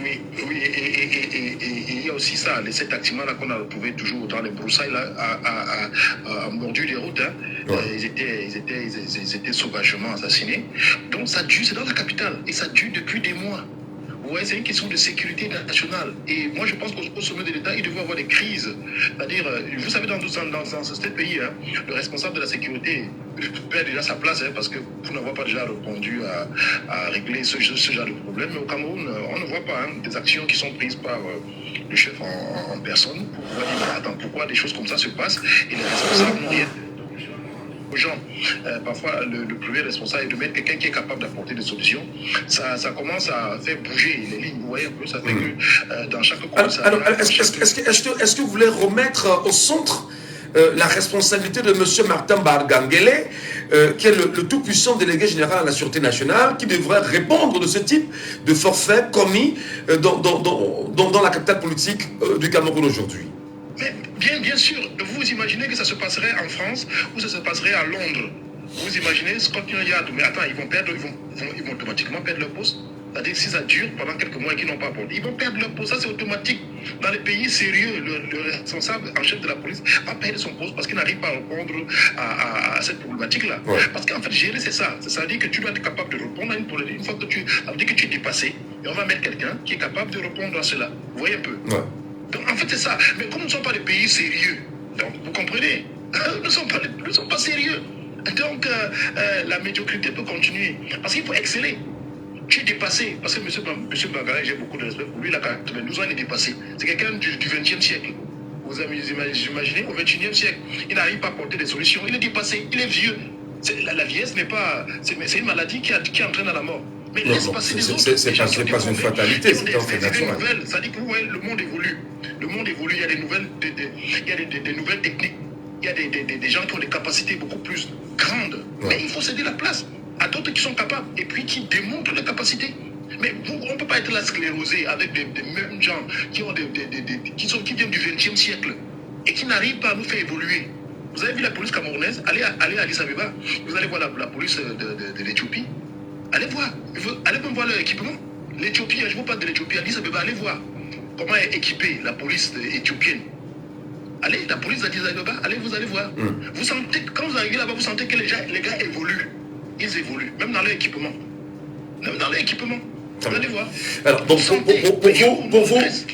il y a aussi ça, ces taximans-là qu'on a retrouvés toujours dans les broussailles là, à bordure des routes, hein. Ouais. Ils étaient sauvagement assassinés. Donc ça dure, c'est dans la capitale et ça dure depuis des mois. Vous Ouais, c'est une question de sécurité nationale. Et moi, je pense qu'au sommet de l'État, il devait y avoir des crises. C'est-à-dire, vous savez, dans ce pays, hein, le responsable de la sécurité perd déjà sa place, hein, parce que vous n'avez pas déjà répondu à régler ce genre de problème. Mais au Cameroun, on ne voit pas des actions qui sont prises par le chef en personne pour pouvoir dire, attends, pourquoi des choses comme ça se passent et les responsables n'ont rien aux gens. Parfois, le premier responsable est de mettre quelqu'un qui est capable d'apporter des solutions. Ça commence à faire bouger les lignes. Vous voyez un peu, ça fait que dans chaque commissariat... Alors, est-ce que vous voulez remettre au centre la responsabilité de M. Martin Bargangele, qui est le tout-puissant délégué général à la Sûreté nationale, qui devrait répondre de ce type de forfait commis dans la capitale politique du Cameroun aujourd'hui? Mais bien sûr, vous imaginez que ça se passerait en France ou ça se passerait à Londres? Vous imaginez Scotland Yard, mais attends, ils vont automatiquement perdre leur poste. C'est-à-dire que si ça dure pendant quelques mois et qu'ils n'ont pas apporté, ils vont perdre leur poste. Ça, c'est automatique. Dans les pays sérieux, le responsable en chef de la police va perdre son poste parce qu'il n'arrive pas à répondre à cette problématique-là. Ouais. Parce qu'en fait, gérer, c'est ça. Ça veut dire que tu dois être capable de répondre à une problématique. Une fois que ça veut dire que tu es dépassé, et on va mettre quelqu'un qui est capable de répondre à cela. Vous voyez un peu? Ouais. Donc, en fait, c'est ça. Mais comme nous ne sommes pas des pays sérieux, donc, vous comprenez, nous ne sommes pas sérieux. Donc, la médiocrité peut continuer. Parce qu'il faut exceller. Tu es dépassé. Parce que M. Bagara, j'ai beaucoup de respect pour lui. Il a 92 ans, il est dépassé. C'est quelqu'un du XXe siècle. Vous imaginez, au XXIe siècle, il n'arrive pas à porter des solutions. Il est dépassé. Il est vieux. La vieillesse n'est pas... C'est une maladie qui entraîne à la mort. Mais laisse passer les autres. C'est pas une fatalité, c'est un fait naturel. Ça dit que le monde évolue. Le monde évolue, il y a des nouvelles techniques. Il y a des gens qui ont des capacités beaucoup plus grandes. Ouais. Mais il faut céder la place à d'autres qui sont capables et puis qui démontrent les capacités. Mais on ne peut pas être là sclérosé avec des mêmes gens qui viennent du XXe siècle et qui n'arrivent pas à nous faire évoluer. Vous avez vu la police camerounaise? Allez à Addis Abeba, vous allez voir la police de l'Éthiopie. Allez voir, même voir leur équipement. L'Éthiopie, je ne veux pas de l'Éthiopie, Addis Abeba, allez voir comment est équipée la police éthiopienne. Allez, la police d'Addis Abeba, vous allez voir. Vous sentez, quand vous arrivez là-bas, vous sentez que les gars évoluent. Ils évoluent, même dans leur équipement. Vous allez voir. Alors, donc,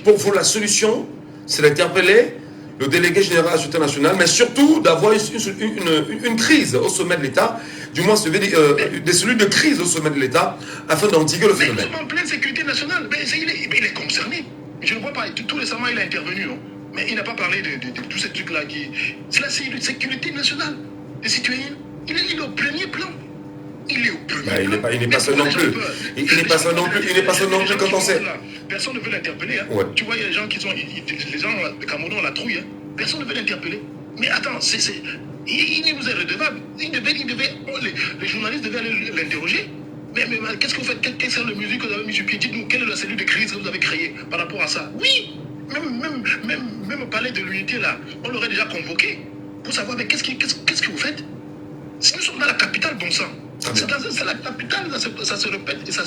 pour vous, la solution, c'est d'interpeller le délégué général de la Sûreté nationale, mais surtout d'avoir une crise au sommet de l'État, du moins des cellules de crise au sommet de l'État, afin d'endiguer le phénomène. Mais nous sommes en pleine sécurité nationale. Mais il est concerné. Je ne vois pas, tout récemment, il a intervenu, non? Mais il n'a pas parlé de tous ces trucs-là qui... C'est la sécurité nationale des citoyens. Il est au premier plan. Il est au premier plan. Il n'est pas seul non plus. Il n'est pas seul non plus quand on sait. Personne ne veut l'interpeller. Hein. Ouais. Tu vois, il y a des gens qui sont... Les gens de Cameroun ont la trouille. Hein. Personne ne veut l'interpeller. Mais attends, il nous est redevable. Les journalistes devaient aller l'interroger. Mais qu'est-ce que vous faites? Quelle est la musique que vous avez mis sur pied? Dites-nous, quelle est la cellule de crise que vous avez créée par rapport à ça? Oui. Même au palais de l'unité, là, on l'aurait déjà convoqué pour savoir, mais qu'est-ce que vous faites? Si nous sommes dans la capitale, bon sang. C'est la capitale, ça se répète, et ça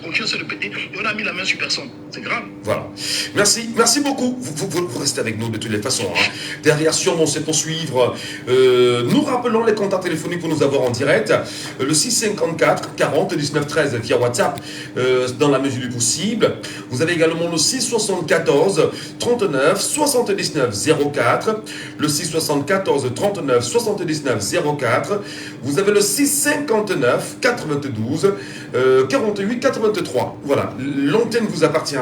continue à se répéter, et on a mis la main sur personne. C'est grave. Voilà. Merci beaucoup. Vous restez avec nous de toutes les façons. Hein. Derrière, sûrement, c'est poursuivre. Nous rappelons les contacts téléphoniques pour nous avoir en direct. Le 654 40 19 13 via WhatsApp, dans la mesure du possible. Vous avez également le 674 39 79 04. Le 674 39 79 04. Vous avez le 659 92 48 83. Voilà, l'antenne vous appartient.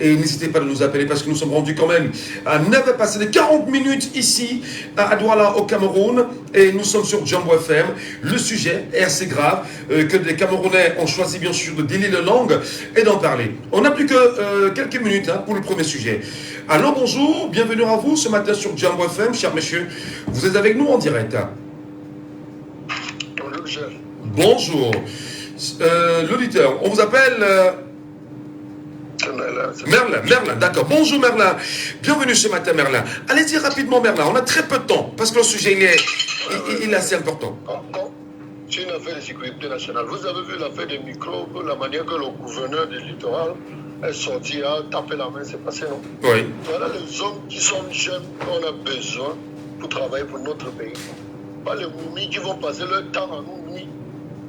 Et n'hésitez pas à nous appeler parce que nous sommes rendus quand même à 9 passé de 40 minutes ici à Douala au Cameroun. Et nous sommes sur Jambo FM. Le sujet est assez grave que les Camerounais ont choisi bien sûr de délier la langue et d'en parler. On n'a plus que quelques minutes pour le premier sujet. Alors bonjour, bienvenue à vous ce matin sur Jambo FM, chers messieurs. Vous êtes avec nous en direct. Bonjour, chef. Bonjour. L'auditeur, on vous appelle Merlin, d'accord. Bonjour Merlin. Bienvenue ce matin Merlin. Allez-y rapidement Merlin, on a très peu de temps parce que le sujet il est assez important. C'est une affaire de sécurité nationale. Vous avez vu l'affaire des microbes, la manière que le gouverneur du littoral est sorti à taper la main, c'est passé, non? Oui. Voilà les hommes qui sont jeunes qu'on a besoin pour travailler pour notre pays. Pas les moumis qui vont passer leur temps à nous nuire.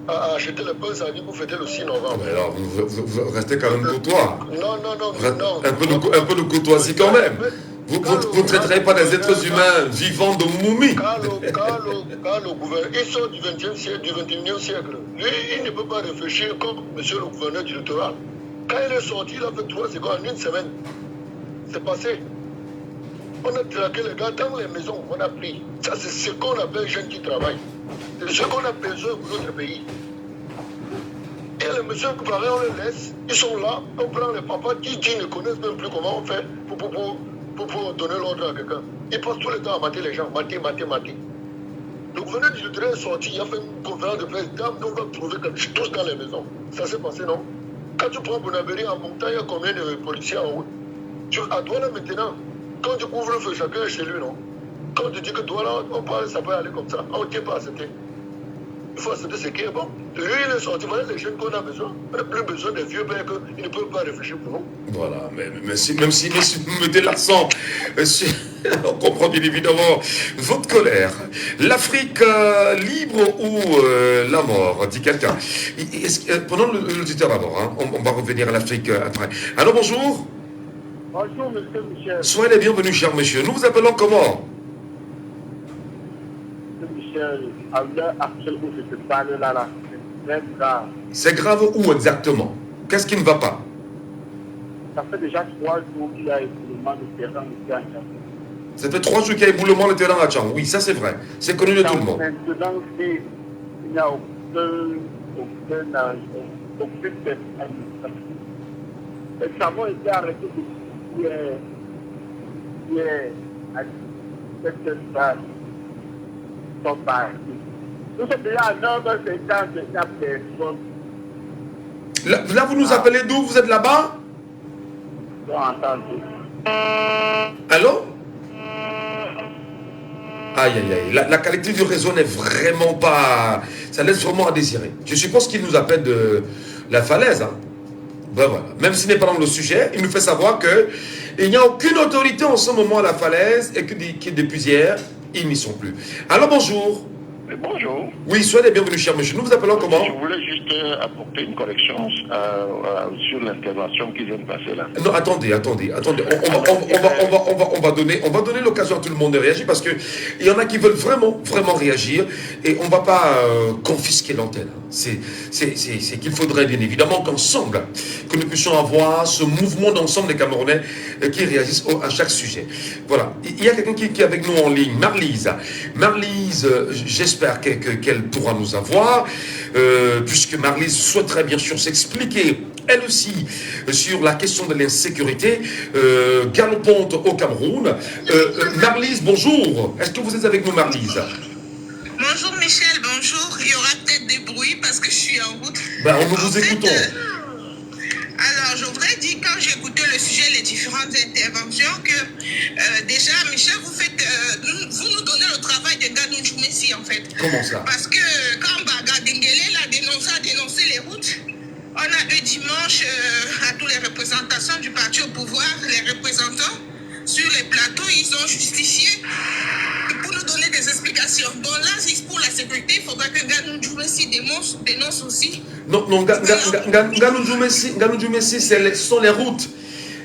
à acheter le pain sardine pour fêter le 6 novembre. Mais alors, vous restez quand même courtois. Non. Un peu de courtoisie quand même. Vous ne traiterez pas des êtres humains vivants de momies. Quand le gouverneur, il sort du 20e siècle, du 21e siècle. Lui, il ne peut pas réfléchir comme monsieur le gouverneur du littoral. Quand il est sorti, il a fait 3 secondes en une semaine. C'est passé. On a traqué les gars dans les maisons, on a pris. Ça, c'est ce qu'on appelle jeunes qui travaillent. C'est ce qu'on a besoin pour notre pays. Et les messieurs qui paraissent, on les laisse. Ils sont là, on prend les papas qui ne connaissent même plus comment on fait pour donner l'ordre à quelqu'un. Ils passent tout le temps à mater les gens, mater. Le gouverneur du littoral est sorti, il a fait une conférence de presse. On va trouver tous dans les maisons. Ça s'est passé, non? Quand tu prends Bonabéry en montagne, il y a combien de policiers en route? À Douala maintenant, quand tu couvres le feu, chacun est chez lui, non? Quand tu dis que Douala, on parle, ça peut aller comme ça. On ne tient pas à accepter. Il faut accepter ce qui est bon. Lui, il est sorti. Voilà les jeunes qu'on a besoin. On n'a plus besoin des vieux pères qu'ils ne peuvent pas réfléchir pour nous. Voilà, même si vous mettez l'accent, on comprend bien évidemment votre colère. L'Afrique libre ou la mort, dit quelqu'un. Pendant l'auditeur d'abord, hein, on va revenir à l'Afrique après. Alors bonjour. Bonjour, monsieur Michel. Soyez les bienvenus, cher monsieur. Nous vous appelons comment? Michel, à l'heure actuelle où je te parle là, c'est très grave. C'est grave où exactement? Qu'est-ce qui ne va pas? Ça fait déjà 3 jours qu'il y a éboulement de terrain ici à Tchang. Ça fait 3 jours qu'il y a éboulement de terrain à Tchang. Oui, ça c'est vrai. C'est connu de tout le monde. Maintenant, il n'y a aucune les savons été arrêtés depuis hier à 17h. Nous sommes déjà à 9h50, il n'y a personne. Là, vous nous appelez d'où? Vous êtes là-bas? Non, attendez. Allô? Aïe, aïe, aïe. La qualité du réseau n'est vraiment pas... Ça laisse vraiment à désirer. Je suppose qu'il nous appelle de la falaise. Hein. Ben voilà. Même s'il n'est pas dans le sujet, il nous fait savoir qu'il n'y a aucune autorité en ce moment à la falaise et que depuis hier, ils n'y sont plus. Alors bonjour. Bonjour. Oui, soyez les bienvenus, cher monsieur. Nous vous appelons comment? Je voulais juste apporter une correction sur l'intervention qui vient de passer là. Non, attendez. On va donner l'occasion à tout le monde de réagir parce qu'il y en a qui veulent vraiment réagir et on ne va pas confisquer l'antenne. C'est qu'il faudrait bien évidemment qu'ensemble, que nous puissions avoir ce mouvement d'ensemble des Camerounais qui réagissent à chaque sujet. Voilà. Il y a quelqu'un qui est avec nous en ligne, Marlise. Marlise, j'espère qu'elle pourra nous avoir, puisque Marlise souhaiterait bien sûr s'expliquer, elle aussi, sur la question de l'insécurité galopante au Cameroun. Marlise, bonjour. Est-ce que vous êtes avec nous, Marlise? Bonjour Michel, bonjour. Il y aura peut-être des bruits parce que je suis en route. Ben, nous vous écoutons. Alors, je voudrais dire, quand j'ai écouté le sujet, les différentes interventions, que déjà, Michel, vous nous donnez le travail de Ganou Djoumessi, en fait. Comment ça? Parce que quand Baga Dengele a dénoncé les routes, on a eu dimanche à toutes les représentations du parti au pouvoir, les représentants sur les plateaux, ils ont justifié pour nous donner des explications. Bon, là, pour la sécurité, il faudra que Ganou Djoumessi dénonce aussi. Non, Ganou Djoumessi, ce sont les routes.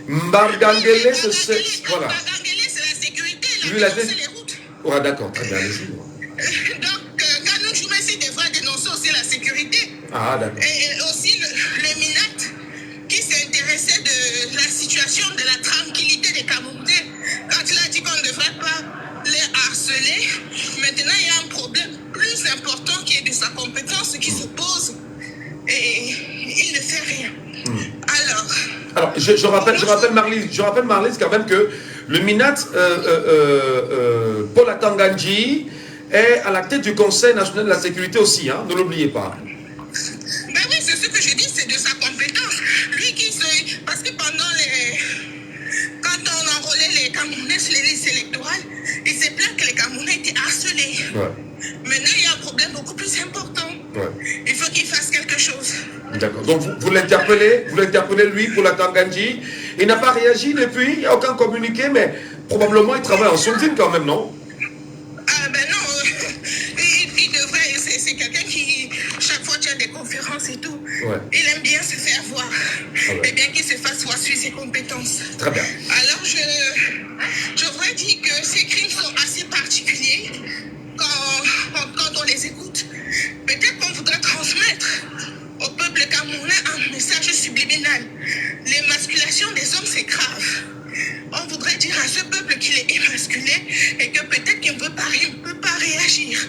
Mbargangele, c'est... Voilà. Mbargangele, c'est la sécurité, il a dénoncé les routes. Ouais, d'accord, très bien, allez-y. Donc, Ganou Djoumessi devrait dénoncer aussi la sécurité. Ah, d'accord. Et aussi le MINAT, qui s'est intéressé de la situation de la tranquillité des Camerounais. Quand il a dit qu'on ne devrait pas les harceler, maintenant il y a un problème plus important qui est de sa compétence qui se pose et il ne fait rien. Alors, je rappelle Marlise quand même que le Minat Paul Atanganji est à la tête du Conseil national de la sécurité aussi, hein, ne l'oubliez pas. Ben oui, c'est ce que je dis, c'est de sa compétence. Lui parce que quand on enrôlait les Camerounais sur les listes électorales, il s'est plaint que les Camerounais étaient harcelés. Ouais. Maintenant, il y a un problème beaucoup plus important. Ouais. Il faut qu'il fasse quelque chose. D'accord. Donc vous l'interpellez lui pour la Tanganji. Il n'a pas réagi depuis, il n'y a aucun communiqué, mais probablement il travaille en soutien quand même, non? Ah ben non, il devrait, c'est quelqu'un qui, chaque fois tient des conférences et tout. Ouais. Il aime bien se faire voir. Ah ouais. Et bien qu'il se fasse voir sur ses compétences. Très bien. Alors, je voudrais dire que ces crimes sont assez particuliers quand on les écoute. Peut-être qu'on voudrait transmettre au peuple camerounais un message subliminal. L'émasculation des hommes, c'est grave. On voudrait dire à ce peuple qu'il est émasculé et que peut-être qu'il ne peut pas réagir.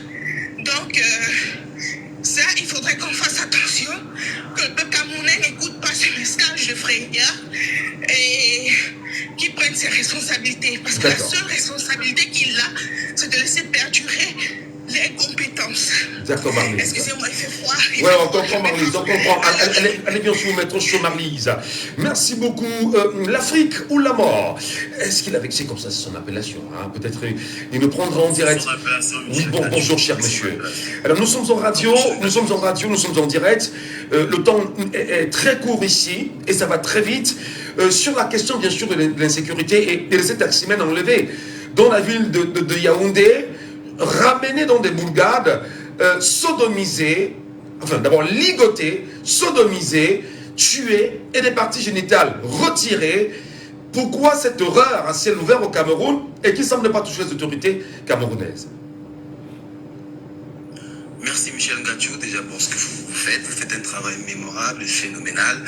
Donc, ça, il faudrait qu'on fasse attention, que le peuple camerounais n'écoute pas ce message de frayeur et qu'il prenne ses responsabilités. Parce que la seule responsabilité qu'il a, c'est de laisser perdurer les compétences. D'accord, Marlise. Excusez-moi, il fait froid. Oui, on comprend, Marlise, on comprend. Allez bien sous maître chaud, Marlise. Merci beaucoup. L'Afrique ou la mort? Est-ce qu'il a vexé comme ça, c'est son appellation, hein? Peut-être il nous prendra en direct. Oui, bonjour, cher monsieur. Alors, nous sommes en radio, nous sommes en direct. Le temps est très court ici et ça va très vite. Sur la question, bien sûr, de l'insécurité et de ces taximens enlevés dans la ville de Yaoundé, ramenés dans des bourgades, sodomisés, enfin d'abord ligotés, sodomisés, tués et des parties génitales retirées. Pourquoi cette horreur à ciel ouvert au Cameroun et qui ne semble pas toucher les autorités camerounaises? Merci Michel Ngachou déjà pour ce que vous faites. Vous faites un travail mémorable et phénoménal.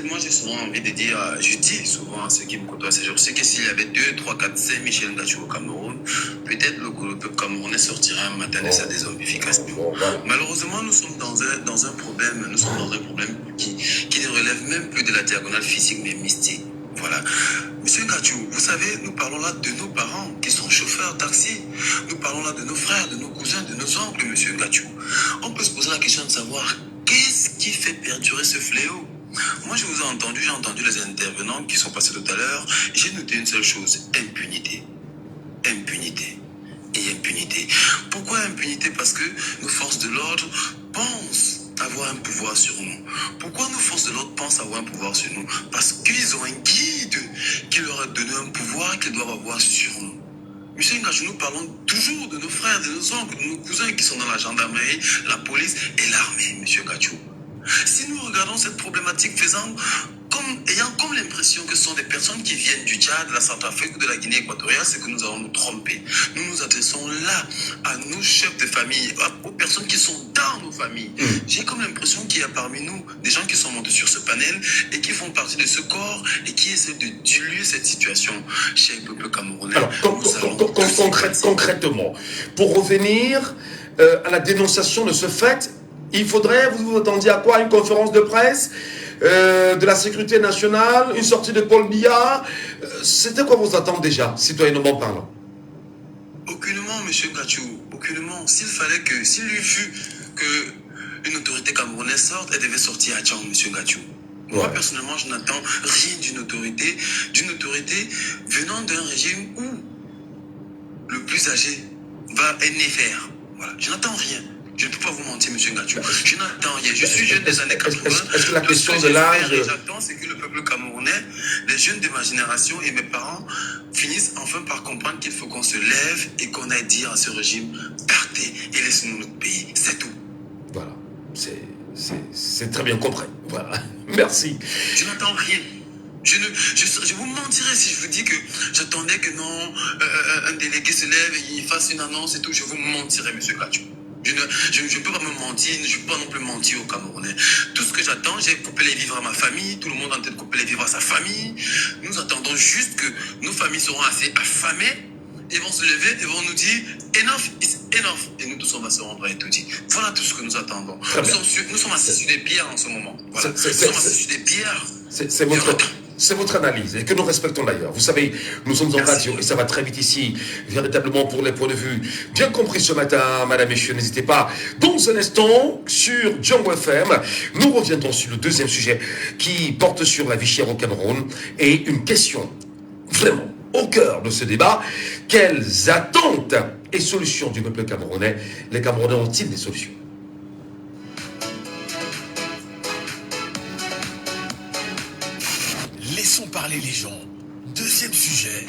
Moi j'ai souvent envie de dire, je dis souvent à ceux qui me côtoient ces jours-ci que s'il y avait 2, 3, 4, 5 Michel Ngachou au Cameroun, peut-être le peuple camerounais sortirait un matin de sa déshombification. Malheureusement, nous sommes dans un problème, qui ne relève même plus de la diagonale physique mais mystique. Voilà. Monsieur Ngachou, vous savez, nous parlons là de nos parents qui sont chauffeurs taxi. Nous parlons là de nos frères, de nos cousins, de nos oncles, monsieur Ngachou. On peut se poser la question de savoir qu'est-ce qui fait perdurer ce fléau. Moi, je vous ai entendu, j'ai entendu les intervenants qui sont passés tout à l'heure. J'ai noté une seule chose, impunité. Impunité. Et impunité. Pourquoi impunité? Parce que nos forces de l'ordre pensent avoir un pouvoir sur nous. Pourquoi nos forces de l'ordre pensent avoir un pouvoir sur nous? Parce qu'ils ont un guide qui leur a donné un pouvoir qu'ils doivent avoir sur nous. Monsieur Ngachou, nous parlons toujours de nos frères, de nos oncles, de nos cousins qui sont dans la gendarmerie, la police et l'armée, monsieur Ngachou. Si nous regardons cette problématique ayant comme l'impression que ce sont des personnes qui viennent du Tchad, de la Centrafrique ou de la Guinée équatoriale, c'est que nous allons nous tromper. Nous nous adressons là à nos chefs de famille, aux personnes qui sont dans nos familles. J'ai comme l'impression qu'il y a parmi nous des gens qui sont montés sur ce panel et qui font partie de ce corps et qui essaient de diluer cette situation chez le peuple camerounais. Alors, concrètement, pour revenir à la dénonciation de ce fait, il faudrait, vous vous attendiez à quoi? Une conférence de presse de la sécurité nationale, une sortie de Paul Biya? C'était quoi vos attentes déjà, citoyennement parlant? Aucunement, monsieur Ngachou, aucunement. S'il eût vu qu'une autorité camerounaise sorte, elle devait sortir à Tchang, monsieur Ngachou. Moi, personnellement, je n'attends rien d'une autorité venant d'un régime où le plus âgé va être néfaire. Voilà, je n'attends rien. Je ne peux pas vous mentir, monsieur Ngachou. Je n'attends rien. Je suis jeune des années 80. Est-ce que la question de l'âge... J'attends, c'est que le peuple camerounais, les jeunes de ma génération et mes parents finissent enfin par comprendre qu'il faut qu'on se lève et qu'on aille dire à ce régime, partez et laissez-nous notre pays. C'est tout. Voilà. C'est très bien compris. Voilà. Merci. Je n'attends rien. Je vous mentirais si je vous dis que j'attendais que un délégué se lève et il fasse une annonce et tout. Je vous mentirais, monsieur Ngachou. Je ne peux pas me mentir, je ne peux pas non plus mentir aux Camerounais. Tout ce que j'attends, j'ai coupé les vivres à ma famille, tout le monde est en train de couper les vivres à sa famille. Nous attendons juste que nos familles seront assez affamées, ils vont se lever et vont nous dire enough is enough. Et nous tous, on va se rendre et tout dire. Voilà tout ce que nous attendons. Nous sommes assis sur des pierres en ce moment. Voilà. Nous sommes assis sur des pierres. C'est votre analyse et que nous respectons d'ailleurs. Vous savez, nous sommes en radio et ça va très vite ici, véritablement pour les points de vue. Bien compris ce matin, madame et messieurs, n'hésitez pas. Dans un instant, sur Django FM, nous reviendrons sur le deuxième sujet qui porte sur la vie chère au Cameroun et une question vraiment au cœur de ce débat. Quelles attentes et solutions du peuple camerounais? Les Camerounais ont-ils des solutions? Laissons parler les gens. Deuxième sujet.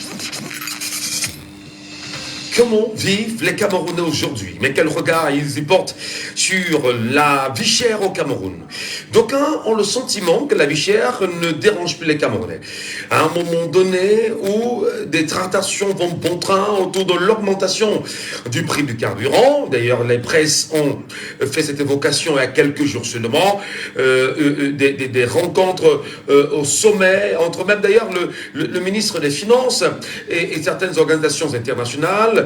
Comment vivent les Camerounais aujourd'hui? Mais quel regard ils y portent sur la vie chère au Cameroun? D'aucuns ont le sentiment que la vie chère ne dérange plus les Camerounais. À un moment donné où des tractations vont bon train autour de l'augmentation du prix du carburant, d'ailleurs les presses ont fait cette évocation il y a quelques jours seulement, des rencontres au sommet, entre même d'ailleurs le ministre des Finances et certaines organisations internationales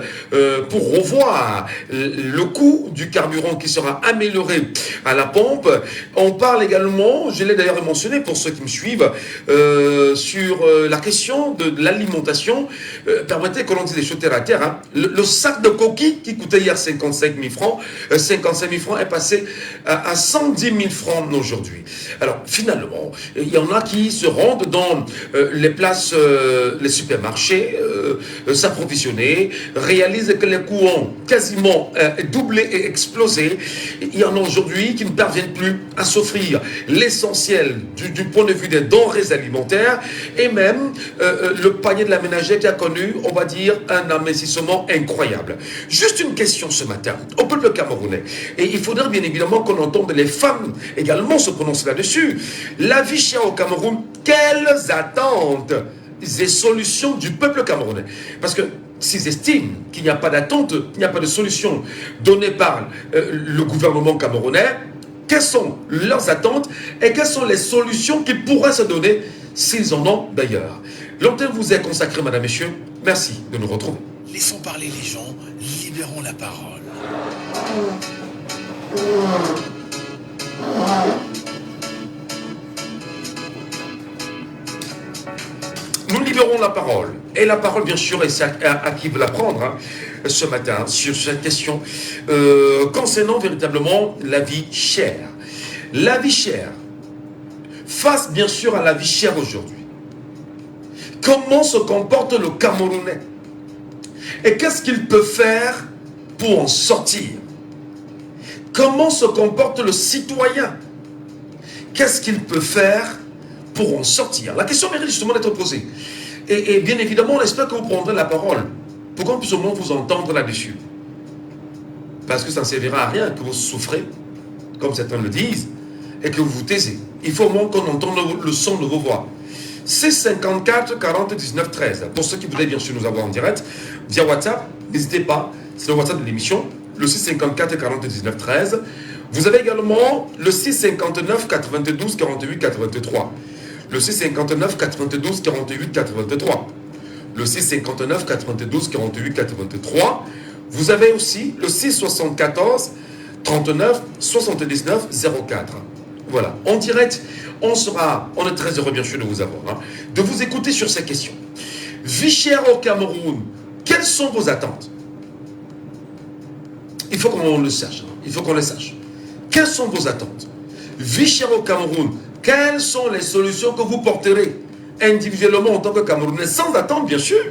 pour revoir le coût du carburant qui sera amélioré à la pompe. On parle également, je l'ai d'ailleurs mentionné pour ceux qui me suivent, sur la question de l'alimentation. Permettez que l'on dise des choses terre à terre. Hein. Le sac de coquilles qui coûtait hier 55 000 francs, 55 000 francs est passé à 110 000 francs aujourd'hui. Alors finalement, il y en a qui se rendent dans les places, les supermarchés, s'approvisionner, réalisent que les coûts ont quasiment doublé et explosé. Il y en a aujourd'hui qui ne parviennent plus à s'offrir l'essentiel du point de vue des denrées alimentaires et même le panier de la ménagère qui a connu, on va dire, un investissement incroyable. Juste une question ce matin au peuple camerounais. Et il faudrait bien évidemment qu'on entende les femmes également se prononcer là-dessus. La vie chère au Cameroun, quelles attentes et solutions du peuple camerounais? Parce que s'ils estiment qu'il n'y a pas d'attente, il n'y a pas de solution donnée par le gouvernement camerounais, quelles sont leurs attentes et quelles sont les solutions qu'ils pourraient se donner s'ils en ont d'ailleurs? L'antenne vous est consacrée, madame, messieurs. Merci de nous retrouver. Laissons parler les gens, libérons la parole. Nous libérons la parole. Et la parole, bien sûr, et c'est à qui veut la prendre hein, ce matin sur cette question concernant véritablement la vie chère. La vie chère, face bien sûr à la vie chère aujourd'hui. Comment se comporte le Camerounais? Et qu'est-ce qu'il peut faire pour en sortir? Comment se comporte le citoyen? Qu'est-ce qu'il peut faire pour en sortir? La question mérite justement d'être posée. Et bien évidemment, on espère que vous prendrez la parole pour qu'on puisse au moins vous entendre là-dessus. Parce que ça ne servira à rien que vous souffrez, comme certains le disent, et que vous vous taisez. Il faut au moins qu'on entende le son de vos voix. 654 40 19 13. Pour ceux qui voudraient bien sûr nous avoir en direct, via WhatsApp, n'hésitez pas, c'est le WhatsApp de l'émission, le 654 40 19 13. Vous avez également le 659 92 48 83. Le 659 92 48 83. Le 659 92 48 83. Vous avez aussi le 674 39 79 04. Voilà, en direct, on est très heureux bien sûr de vous avoir, hein, de vous écouter sur ces questions. Vie chère au Cameroun, quelles sont vos attentes? Il faut qu'on le sache, hein, il faut qu'on les sache. Quelles sont vos attentes? Vie chère au Cameroun, quelles sont les solutions que vous porterez individuellement en tant que Camerounais, sans attendre bien sûr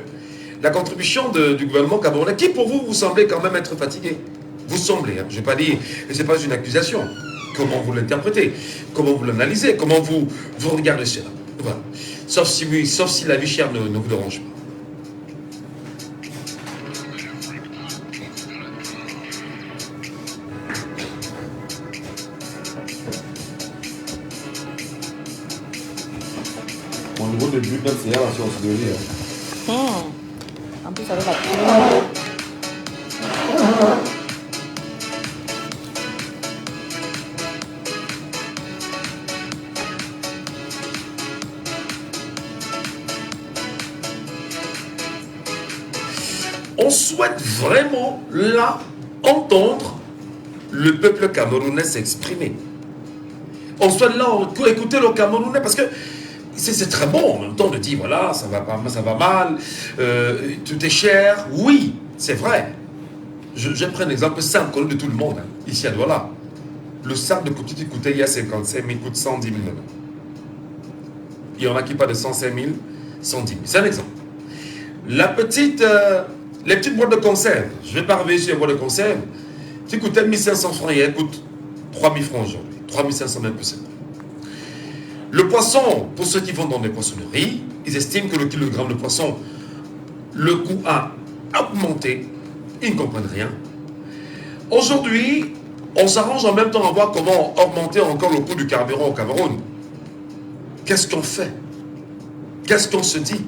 la contribution du gouvernement camerounais, qui pour vous semblez quand même être fatigué? Vous semblez, hein, je ne vais pas dire, ce n'est pas une accusation. Comment vous l'interprétez, comment vous l'analysez, comment vous regardez cela. Voilà. Sauf si la vie chère ne vous dérange pas. Au niveau de but, même c'est la sauce de riz. En plus, avec la On souhaite vraiment là entendre le peuple camerounais s'exprimer. On souhaite là écouter le Camerounais parce que c'est très bon en même temps de dire voilà, ça va mal, tout est cher. Oui, c'est vrai. Je prends un exemple simple connu de tout le monde, hein, ici à Douala. Le sac de coquilles qui coûtait il y a 55 000 coûte 110 000 $. Il y en a qui partent de 105 000, 110 000. C'est un exemple. Les petites boîtes de conserve, je ne vais pas revenir sur les boîtes de conserve, qui coûtaient 1 500 francs hier, coûtent 3 000 francs aujourd'hui. 3 500 même plus. Le poisson, pour ceux qui vont dans les poissonneries, ils estiment que le kilogramme de poisson, le coût a augmenté Ils ne comprennent rien. Aujourd'hui, on s'arrange en même temps à voir comment augmenter encore le coût du carburant au Cameroun. Qu'est-ce qu'on fait? Qu'est-ce qu'on se dit?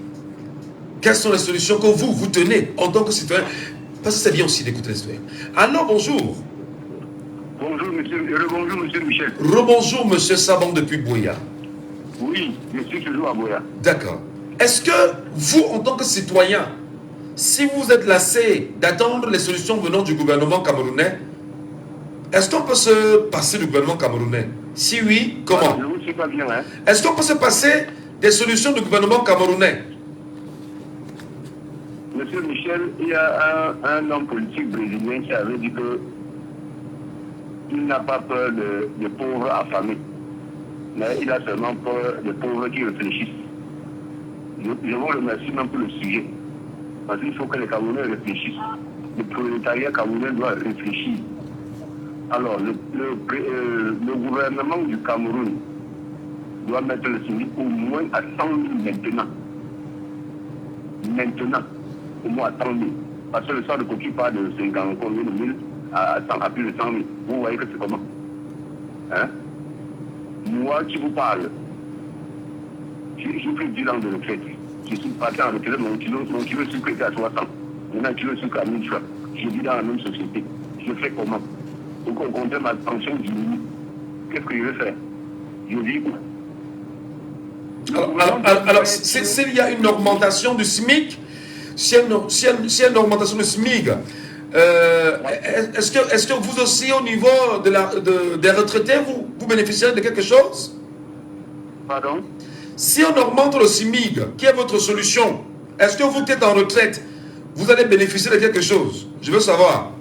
Quelles sont les solutions que vous tenez en tant que citoyen? Parce que c'est bien aussi d'écouter les citoyens. Alors, bonjour. Bonjour, monsieur Michel. Rebonjour, monsieur Saban depuis Boya. Oui, je suis toujours à Boya. D'accord. Est-ce que vous, en tant que citoyen, si vous êtes lassé d'attendre les solutions venant du gouvernement camerounais, est-ce qu'on peut se passer du gouvernement camerounais? Si oui, comment? Je ne sais pas bien, hein. Est-ce qu'on peut se passer des solutions du gouvernement camerounais? Monsieur Michel, il y a un homme politique brésilien qui avait dit que il n'a pas peur de pauvres affamés, mais il a seulement peur de pauvres qui réfléchissent. Je vous remercie même pour le sujet, parce qu'il faut que les Camerounais réfléchissent. Le prolétariat camerounais doit réfléchir. Alors, le gouvernement du Cameroun doit mettre le SMIC au moins à 100 000 maintenant. Maintenant, au moins à 100 000. Parce que le sang de coquille part de 50 combien de mille à plus de 100 000. Vous voyez que c'est comment? Hein? Moi qui vous parle, j'ai pris 10 ans de retraite. Je suis parti en retraite, mon kilo de sucre était à 60. Maintenant, un kilo de sucre à 1000 francs. Je vis dans la même société. Je fais comment? Pour qu'on compte ma pension diminue. Qu'est-ce que je vais faire? Je vis où? Alors s'il y a une augmentation du SMIC, s'il y a une augmentation du SMIC, est-ce que vous aussi, au niveau des retraités, vous bénéficiez de quelque chose? Pardon? Si on augmente le SMIC, quelle est votre solution? Est-ce que vous qui êtes en retraite, vous allez bénéficier de quelque chose? Je veux savoir.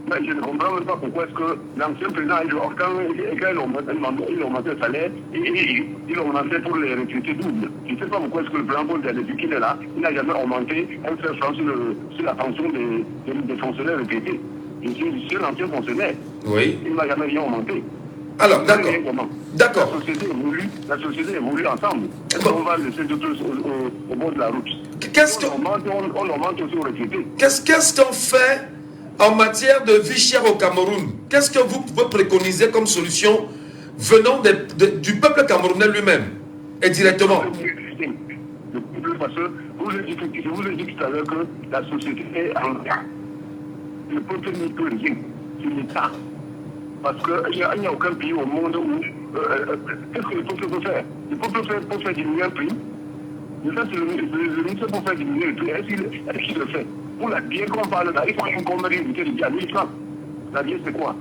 Mais je ne comprends même pas pourquoi est-ce que l'ancien président, quand il augmentait le salaire, il augmentait pour les retraités doubles. Je ne sais pas pourquoi est-ce que le président Paul, depuis qu'il est là, il n'a jamais augmenté un seul franc sur la pension des fonctionnaires retraités. Je suis un ancien fonctionnaire. Oui. Il n'a jamais rien augmenté. Alors, d'accord. D'accord. La société évolue ensemble. On va laisser tout au bord de la route. On augmente aussi aux retraités. Qu'est-ce qu'on fait en matière de vie chère au Cameroun? Qu'est-ce que vous pouvez préconiser comme solution venant du peuple camerounais lui-même et directement? Parce que je vous ai dit tout à l'heure que la société est en retard. Le peuple n'y peut rien. C'est l'État. Parce qu'il n'y a aucun pays au monde où... qu'est-ce que le peuple peut faire? Le peuple peut faire diminuer un prix. Mais ça, c'est le ministre pour faire diminuer le prix. Est-ce qu'il le fait? Pour la bière qu'on parle là, il faut qu'on mette une bouteille de bière à 1000 francs. La bière, c'est quoi?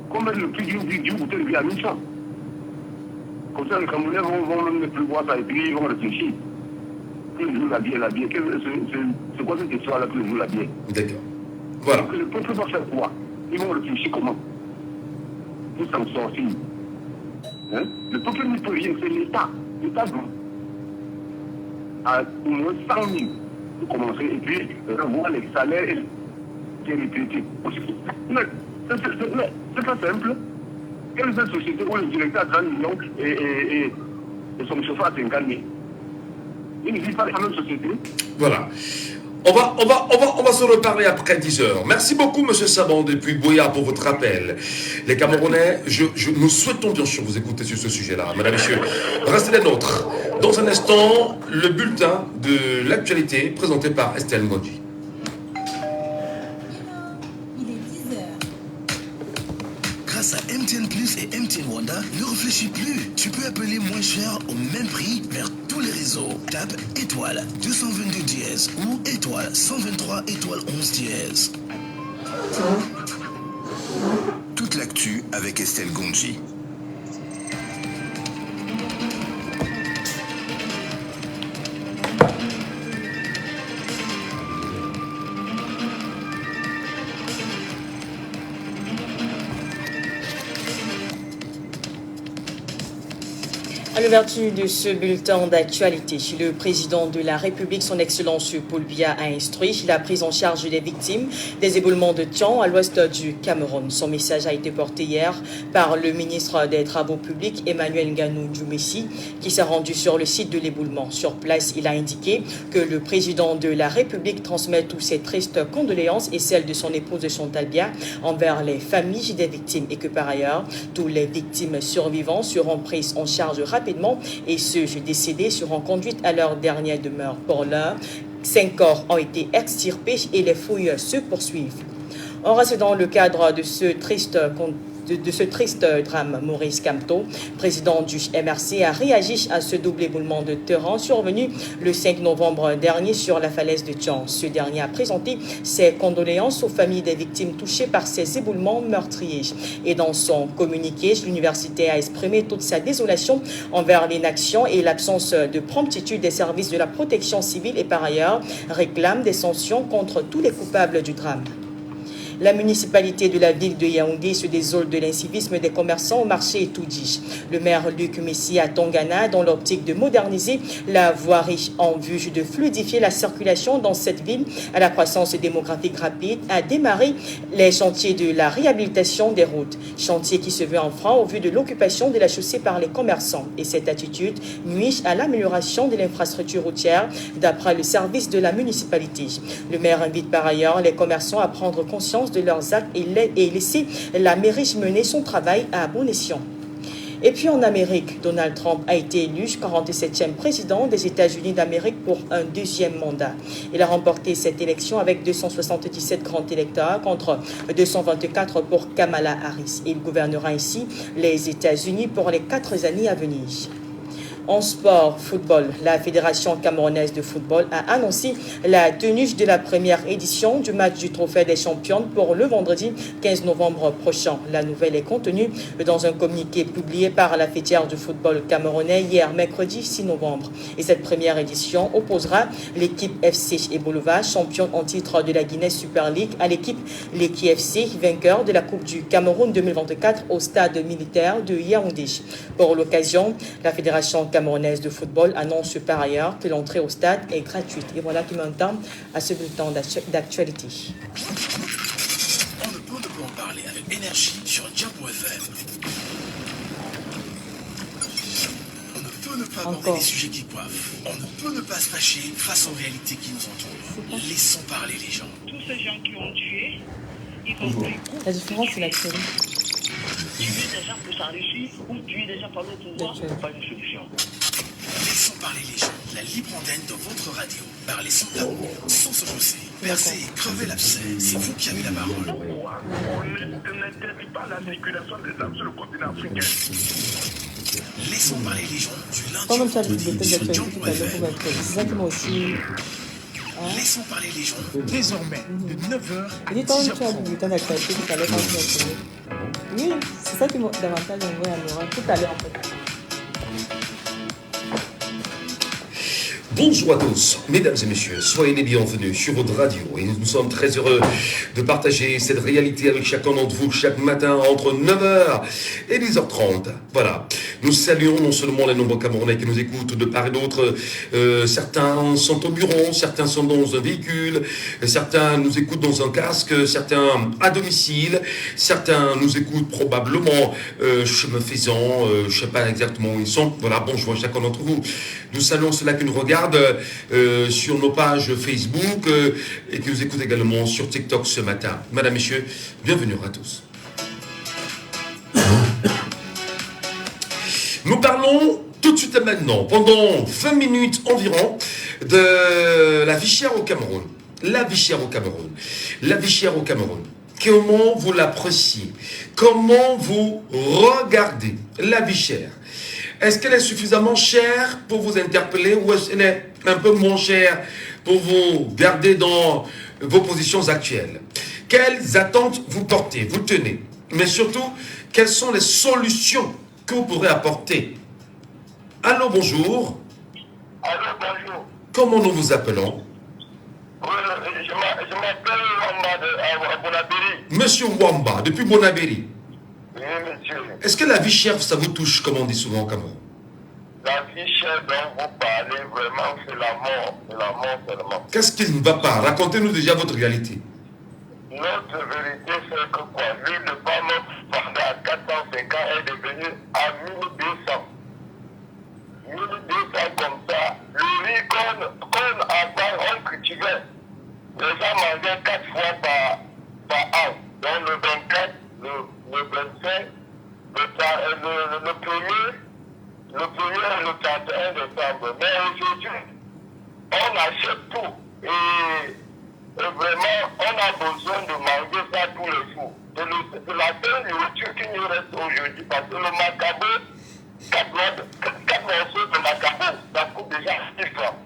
Qu'on mette le prix d'une bouteille de bière à 1000 francs. Comme ça, les Camerounais vont même ne plus boire ça et puis ils vont réfléchir. Tous les jours, la bière. C'est quoi cette histoire-là, tous les jours, la bière? D'accord. Voilà. Donc, le peuple va faire quoi? Ils vont réfléchir comment? Pour s'en sortir. Hein? Le peuple ne peut rien, c'est l'État. L'État doit à au moins 100 000 pour commencer et puis revoir les salaires et les retraités. Mais c'est pas simple. Quelle est cette société où le directeur a 30 millions et son chauffeur a 50 000? Il ne vit pas dans la même société. Voilà. On va se reparler après 10 heures. Merci beaucoup, M. Saban, depuis Boya, pour votre appel. Les Camerounais, nous souhaitons bien sûr vous écouter sur ce sujet-là. Mesdames et messieurs, restez les nôtres. Dans un instant, le bulletin de l'actualité présenté par Estelle Ngondi. Grâce à MTN Plus et MTN Wanda, ne réfléchis plus. Tu peux appeler moins cher au même prix vers tous les réseaux. Tape étoile 222 dièse ou étoile 123 étoile 11 dièse. Toute l'actu avec Estelle Gondji. À l'ouverture de ce bulletin d'actualité, le président de la République, son Excellence Paul Biya, a instruit la prise en charge des victimes des éboulements de Tian à l'ouest du Cameroun. Son message a été porté hier par le ministre des Travaux publics, Emmanuel Nganou Djoumessi, qui s'est rendu sur le site de l'éboulement. Sur place, il a indiqué que le président de la République transmet toutes ses tristes condoléances et celles de son épouse Chantal Biya envers les familles des victimes et que par ailleurs, tous les victimes survivantes seront prises en charge rapidement et ceux décédés seront conduits à leur dernière demeure. Pour l'heure, 5 corps ont été extirpés et les fouilles se poursuivent. On reste dans le cadre de ce triste drame. Maurice Kamto, président du MRC, a réagi à ce double éboulement de terrain survenu le 5 novembre dernier sur la falaise de Tian. Ce dernier a présenté ses condoléances aux familles des victimes touchées par ces éboulements meurtriers. Et dans son communiqué, l'université a exprimé toute sa désolation envers l'inaction et l'absence de promptitude des services de la protection civile et par ailleurs réclame des sanctions contre tous les coupables du drame. La municipalité de la ville de Yaoundé se désole de l'incivisme des commerçants au marché Toudji. Le maire Luc Messi à Tongana, dans l'optique de moderniser la voirie en vue de fluidifier la circulation dans cette ville à la croissance démographique rapide, a démarré les chantiers de la réhabilitation des routes. Chantier qui se veut un frein au vu de l'occupation de la chaussée par les commerçants. Et cette attitude nuit à l'amélioration de l'infrastructure routière d'après le service de la municipalité. Le maire invite par ailleurs les commerçants à prendre conscience de leurs actes et laisser la mairie mener son travail à bon escient. Et puis en Amérique, Donald Trump a été élu 47e président des États-Unis d'Amérique pour un deuxième mandat. Il a remporté cette élection avec 277 grands électeurs contre 224 pour Kamala Harris. Il gouvernera ainsi les États-Unis pour les 4 années à venir. En sport, football, la Fédération camerounaise de football a annoncé la tenue de la première édition du match du Trophée des champions pour le vendredi 15 novembre prochain. La nouvelle est contenue dans un communiqué publié par la Fédération du football camerounais hier mercredi 6 novembre. Et cette première édition opposera l'équipe FC Ebolova, championne en titre de la Guinée Super League, à l'équipe Leki FC, vainqueur de la Coupe du Cameroun 2024 au stade militaire de Yaoundé. Pour l'occasion, la Fédération camerounaise de football annonce par ailleurs que l'entrée au stade est gratuite. Et voilà qui m'entend à ce bulletin d'actualité. On ne peut en parler avec énergie sur Diabo FM. On ne peut ne pas aborder les sujets qui coiffent. On ne peut ne pas se fâcher face aux réalités qui nous entourent. Laissons parler les gens. Tous ces gens qui ont tué, ils ont pris goût. La différence, c'est la série. Tuer des gens pour s'enrichir ou tuer des gens par le pouvoir, ce n'est pas une solution. Laissons parler les gens. La libre antenne de votre radio. Parlez sans tabou, sans se chausser. Percez et crevez l'abcès. C'est vous qui avez la parole. On n'interdit pas la circulation des armes sur le continent africain. Laissons parler les gens du lundi Comme au tu as dit, vendredi sur d'actualité Diabo tout à l'heure, FM. c'est ça qui m'a aussi... Laissons parler les gens. Désormais, de 9h à Et quand tu as 10h30. dit bulletin d'actualité tout à l'heure, quand tu as sonné. Oui, c'est ça qui m'a davantage envoyé à l'oral tout à l'heure en fait. Bonjour à tous, mesdames et messieurs, soyez les bienvenus sur votre radio et nous sommes très heureux de partager cette réalité avec chacun d'entre vous chaque matin entre 9h et 10h30. Voilà, nous saluons non seulement les nombreux Camerounais qui nous écoutent de part et d'autre, certains sont au bureau, certains sont dans un véhicule, certains nous écoutent dans un casque, certains à domicile, certains nous écoutent probablement chemin faisant, je ne sais pas exactement où ils sont. Voilà, bonjour à chacun d'entre vous. Nous saluons ceux-là qui nous regardent sur nos pages Facebook et qui nous écoutent également sur TikTok ce matin. Mesdames, Messieurs, bienvenue à tous. Nous parlons tout de suite et maintenant, pendant 20 minutes environ, de la vie chère au Cameroun. La vie chère au Cameroun. La vie chère au Cameroun. Comment vous l'appréciez? Comment vous regardez la vie chère? Est-ce qu'elle est suffisamment chère pour vous interpeller ou est-ce qu'elle est un peu moins chère pour vous garder dans vos positions actuelles? Quelles attentes vous portez, vous tenez? Mais surtout, quelles sont les solutions que vous pourrez apporter? Allô, bonjour. Allô, bonjour. Comment nous vous appelons? Je m'appelle Wamba de Bonabéry. Monsieur Wamba, depuis Bonabéry. Oui, monsieur. Est-ce que la vie chère, ça vous touche, comme on dit souvent au Cameroun? La vie chère dont vous parlez, vraiment, c'est la mort. C'est la mort seulement. Qu'est-ce qui ne va pas? Racontez-nous déjà votre réalité. Notre vérité, c'est que quoi? L'huile de palme pendant 450 est devenue à 1200. 1200 comme ça. Le riz qu'on avant, on cultivait. Les gens mangeaient 4 fois par an. Donc le 24, le 25, le 1er et le 31 décembre. Mais aujourd'hui, on achète tout. Et vraiment, on a besoin de manger ça tous les jours. C'est la seule nourriture qui nous reste aujourd'hui. Parce que le macabo, 4 morceaux de macabo, ça coûte déjà 6 francs.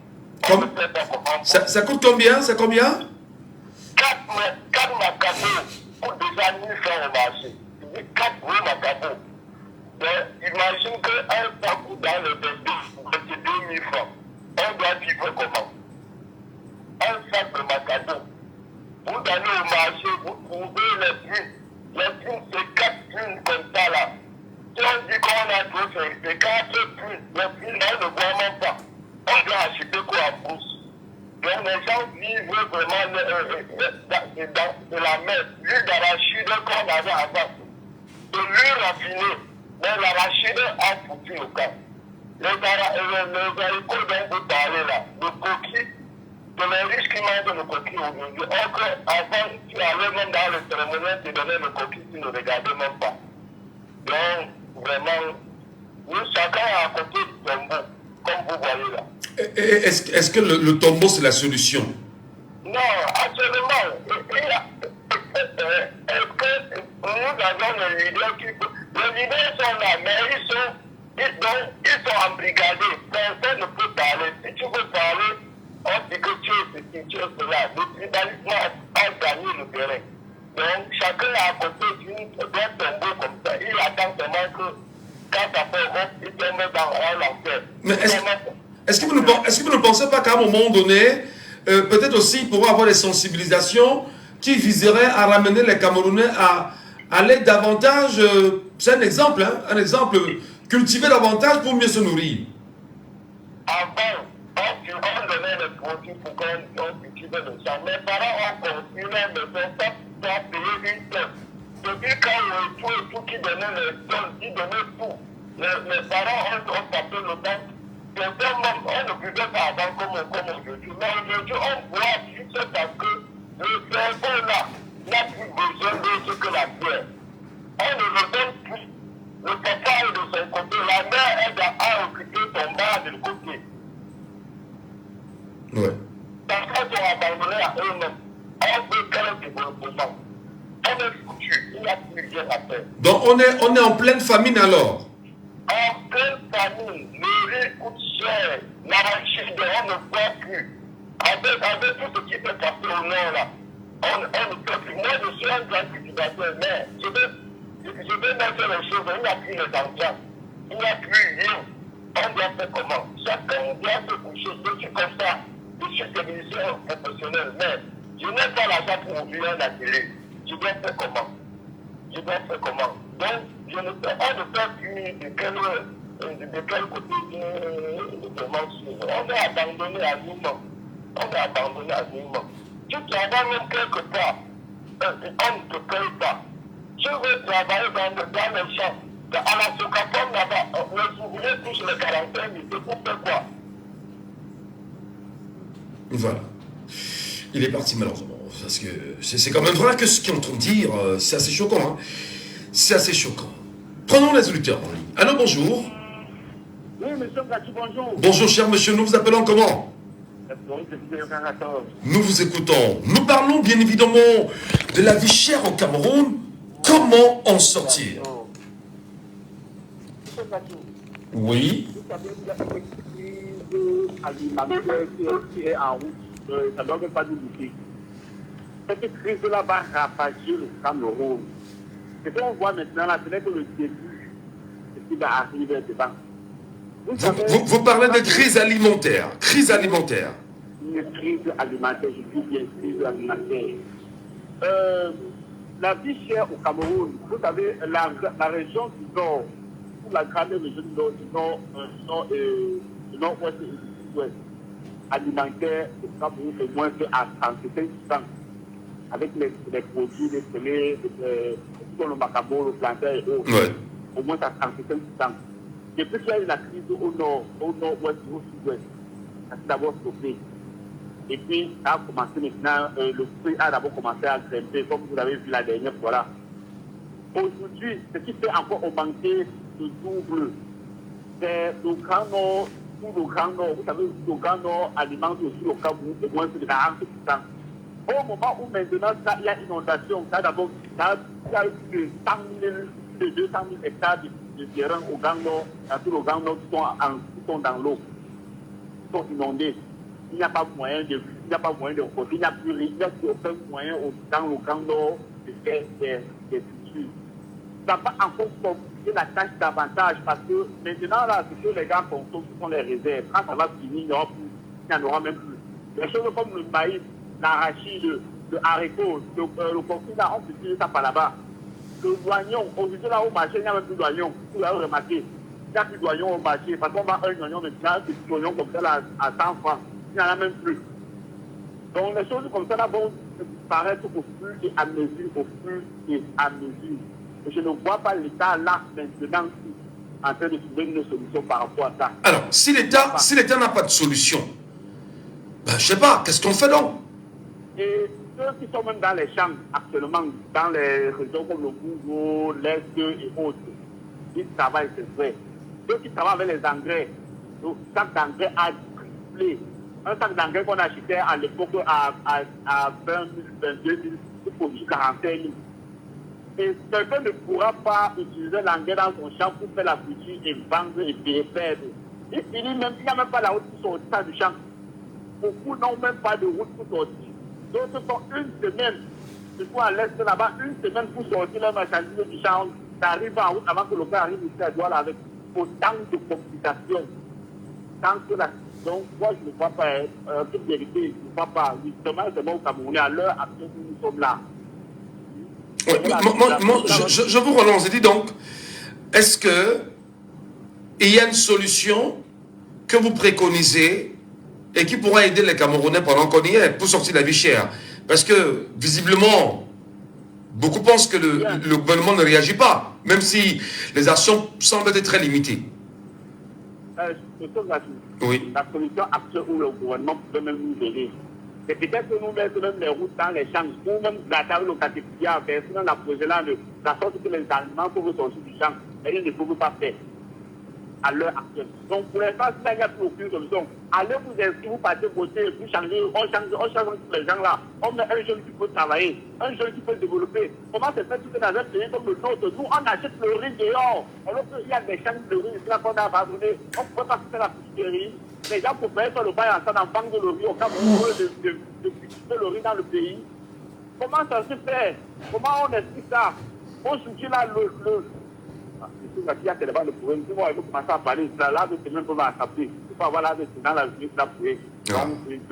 Ça coûte combien? C'est combien? 4 macabos coûtent déjà 1000 francs au marché. 4 gros macabos. Imagine qu'un sac dans le bébé, c'est 2000 francs. On doit vivre comment? Un sac de macabo. Vous allez au marché, vous trouvez les fruits. Les fruits, c'est 4 fruits comme ça là. Si on dit qu'on a trop, c'est 4 fruits. Les fruits, là, on ne voit même pas. On doit acheter quoi en bourse? Donc les gens vivent vraiment de la mer. L'huile d'arachide qu'on avait avant. De l'huile raffinée. Mais l'arachide a foutu le camp. Les haricots dont vous parlez là, le coquille, c'est les riches qui mangent le coquille aujourd'hui. Avant, tu allais même dans le cérémonial, tu donnais le coquille, tu ne regardais même pas. Donc, vraiment, nous, chacun a à côté du tombeau, comme vous voyez là. Est-ce que le tombeau, c'est la solution? Non, absolument. Est-ce que nous avons les leaders qui... Les leaders sont là, mais ils sont embrigadés. Personne ne peut parler. Si tu veux parler, on dit que tu es ceci, tu es cela. Le tribalisme a gagné le terrain. Donc, chacun est à côté d'un tombeau comme ça. Il attend seulement que quand ça fait rompre, il te met dans l'enfer. Mais est-ce que vous ne pensez pas qu'à un moment donné, peut-être aussi pour avoir des sensibilisations qui viseraient à ramener les Camerounais à aller davantage, c'est un exemple, cultiver davantage pour mieux se nourrir? Avant, on donnait les produits pour qu'on cultive le champ. Mes parents ont construit les maisons sans payer une tonne. Depuis quand tout qui donnait les tonnes, qui donnait tout, les parents ont tapé le temps. On ne pouvait pas avant comme aujourd'hui. Mais aujourd'hui, on voit juste parce que le cerveau là n'a plus besoin d'autre que la pierre. On ne le donne plus. Le papa est de son côté, la mère aide à occuper son bar de l'autre côté. Ouais. Parce qu'ils sont abandonnés à eux-mêmes. On veut quel développement. On est foutu, il n'y a plus rien à faire. Donc on est en pleine famine alors? En pleine famine, le riz coûte cher, l'arachide, on ne voit plus. Avec tout ce qui s'est passé au nord là, on ne peut plus. Moi, je suis un grand cultivateur, mais je vais mettre les choses, il n'y a plus les enfants, il n'y a plus rien. On doit faire comment? Chacun doit se coucher. Je suis comme ça, je suis technicien professionnel, mais je n'ai pas l'argent pour ouvrir un atelier. Je dois faire comment? Donc, on ne peut plus de quel côté de mensuire. On est abandonné à nous-mêmes. Tu travailles même quelque part, on ne te paye pas. Tu veux travailler dans les champs, à la Socapone là-bas, les ouvriers touchent les 45 000, c'est pour faire quoi? Voilà. Il est parti malheureusement. Parce que c'est quand même vrai que ce qu'ils ont en train de dire, c'est assez choquant. Hein. C'est assez choquant. Prenons les auditeurs en ligne. Allô, bonjour. Oui, monsieur Gachi, bonjour. Bonjour, cher monsieur. Nous vous appelons comment? Nous vous écoutons. Nous parlons bien évidemment de la vie chère au Cameroun. Comment en sortir? Oui. Vous savez, il y a une crise alimentaire qui est en route. Ça ne doit même pas nous douter. Cette crise-là va ravager le Cameroun. Ce qu'on voit maintenant, là, ce n'est que le début de ce qui va arriver devant. Vous parlez de crise alimentaire. Crise alimentaire. Une crise alimentaire, je dis bien crise alimentaire. La vie chère au Cameroun, vous savez, la région du Nord, où toute la grande région du nord-ouest et du sud-ouest, alimentaire au Cameroun est moins qu'à 35%. Avec les produits, les scellés, le macabo, le plantain et autres, au moins à 35%. Depuis qu'il y a eu la crise au nord-ouest et au sud-ouest, ça s'est d'abord stoppé. Et puis, ça a commencé maintenant, le prix a d'abord commencé à grimper, comme vous l'avez vu la dernière fois là. Aujourd'hui, ce qui fait encore augmenter le double, c'est le Grand Nord, tout le Grand Nord. Vous savez, le Grand Nord alimente aussi le Cameroun de moins de 40%. Au moment où maintenant il y a inondation, ça d'abord, il y a eu plus de 200 000 hectares de terrain au Grand Nord, dans tout le Grand Nord qui sont dans l'eau, qui sont inondés. Il n'y a pas moyen de reporter, il n'y a plus rien, il n'y a plus aucun moyen dans le Grand Nord de faire des cultures. Ça va encore compliquer la tâche davantage parce que maintenant, là, ce que les gars consomment, ce sont les réserves. Quand ça va finir, il n'y en aura même plus. Les choses comme le maïs, l'arachide, le haricot, le confit, là, on peut utiliser ça par là-bas. Le l'oignon, aujourd'hui, là, au marché, il n'y a même plus d'oignon. Vous l'avez remarqué. Il n'y a plus d'oignon au marché. Parce qu'on va un oignon maintenant, un petit oignon comme ça, là, à 100 francs. Il n'y en a même plus. Donc, les choses comme ça, là, vont disparaître au fur et à mesure. Et je ne vois pas l'État là, maintenant, en train de trouver une solution par rapport à ça. Alors, si l'État n'a pas de solution, ben, je ne sais pas, qu'est-ce qu'on fait donc? Et ceux qui sont même dans les champs actuellement, dans les régions comme le Gougo, l'Est et autres, ils travaillent, c'est vrai. Ceux qui travaillent avec les engrais, le sac d'engrais a triplé. Un sac d'engrais qu'on achetait à l'époque à 20 000, 22 000, il faut 45 000. Et quelqu'un ne pourra pas utiliser l'engrais dans son champ pour faire la culture et vendre et payer perdre. Il finit même, il n'y a même pas la route pour sortir du champ. Beaucoup n'ont même pas de route pour sortir. D'autres sont une semaine, surtout à l'est là-bas, une semaine pour sortir leur marchandise du champ. Ça arrive en route avant que le gars arrive ici à Douala avec autant de complications. Donc, moi, je ne vois pas, toute vérité, je ne vois pas. Justement, c'est bon au Cameroun, à l'heure actuelle où nous sommes là. Je vous relance, je dis donc, est-ce qu'il y a une solution que vous préconisez et qui pourra aider les Camerounais pendant qu'on y est pour sortir de la vie chère? Parce que, visiblement, beaucoup pensent que le gouvernement ne réagit pas, même si les actions semblent être très limitées. Oui. La solution actuelle où le gouvernement peut même nous aider, c'est peut-être que nous mettons même les routes dans les champs, ou même la table locative qui a fait, sinon la projet là, la sorte que les aliments peuvent sortir du champ, et ils ne peuvent pas faire à l'heure actuelle. Donc pour l'instant, il n'y a plus aucune solution. Allez vous inscrire, vous partez voter, vous changez, on change tous les gens là. On met un jeune qui peut travailler, un jeune qui peut développer. Comment se fait que dans un pays comme le nôtre, nous on achète le riz dehors, alors qu'il y a des champs de riz là qu'on a abandonné, on ne peut pas faire la petite riz. Les gens pour faire le bail ensemble en banque de le riz au Cameroun, de cultiver le riz dans le pays. Comment ça se fait? Comment on explique ça? Aujourd'hui là, il y a tellement de problèmes. Si moi, il faut commencer à parler, là, c'est même pas attraper. Il faut avoir là, c'est dans la vie, là, pour le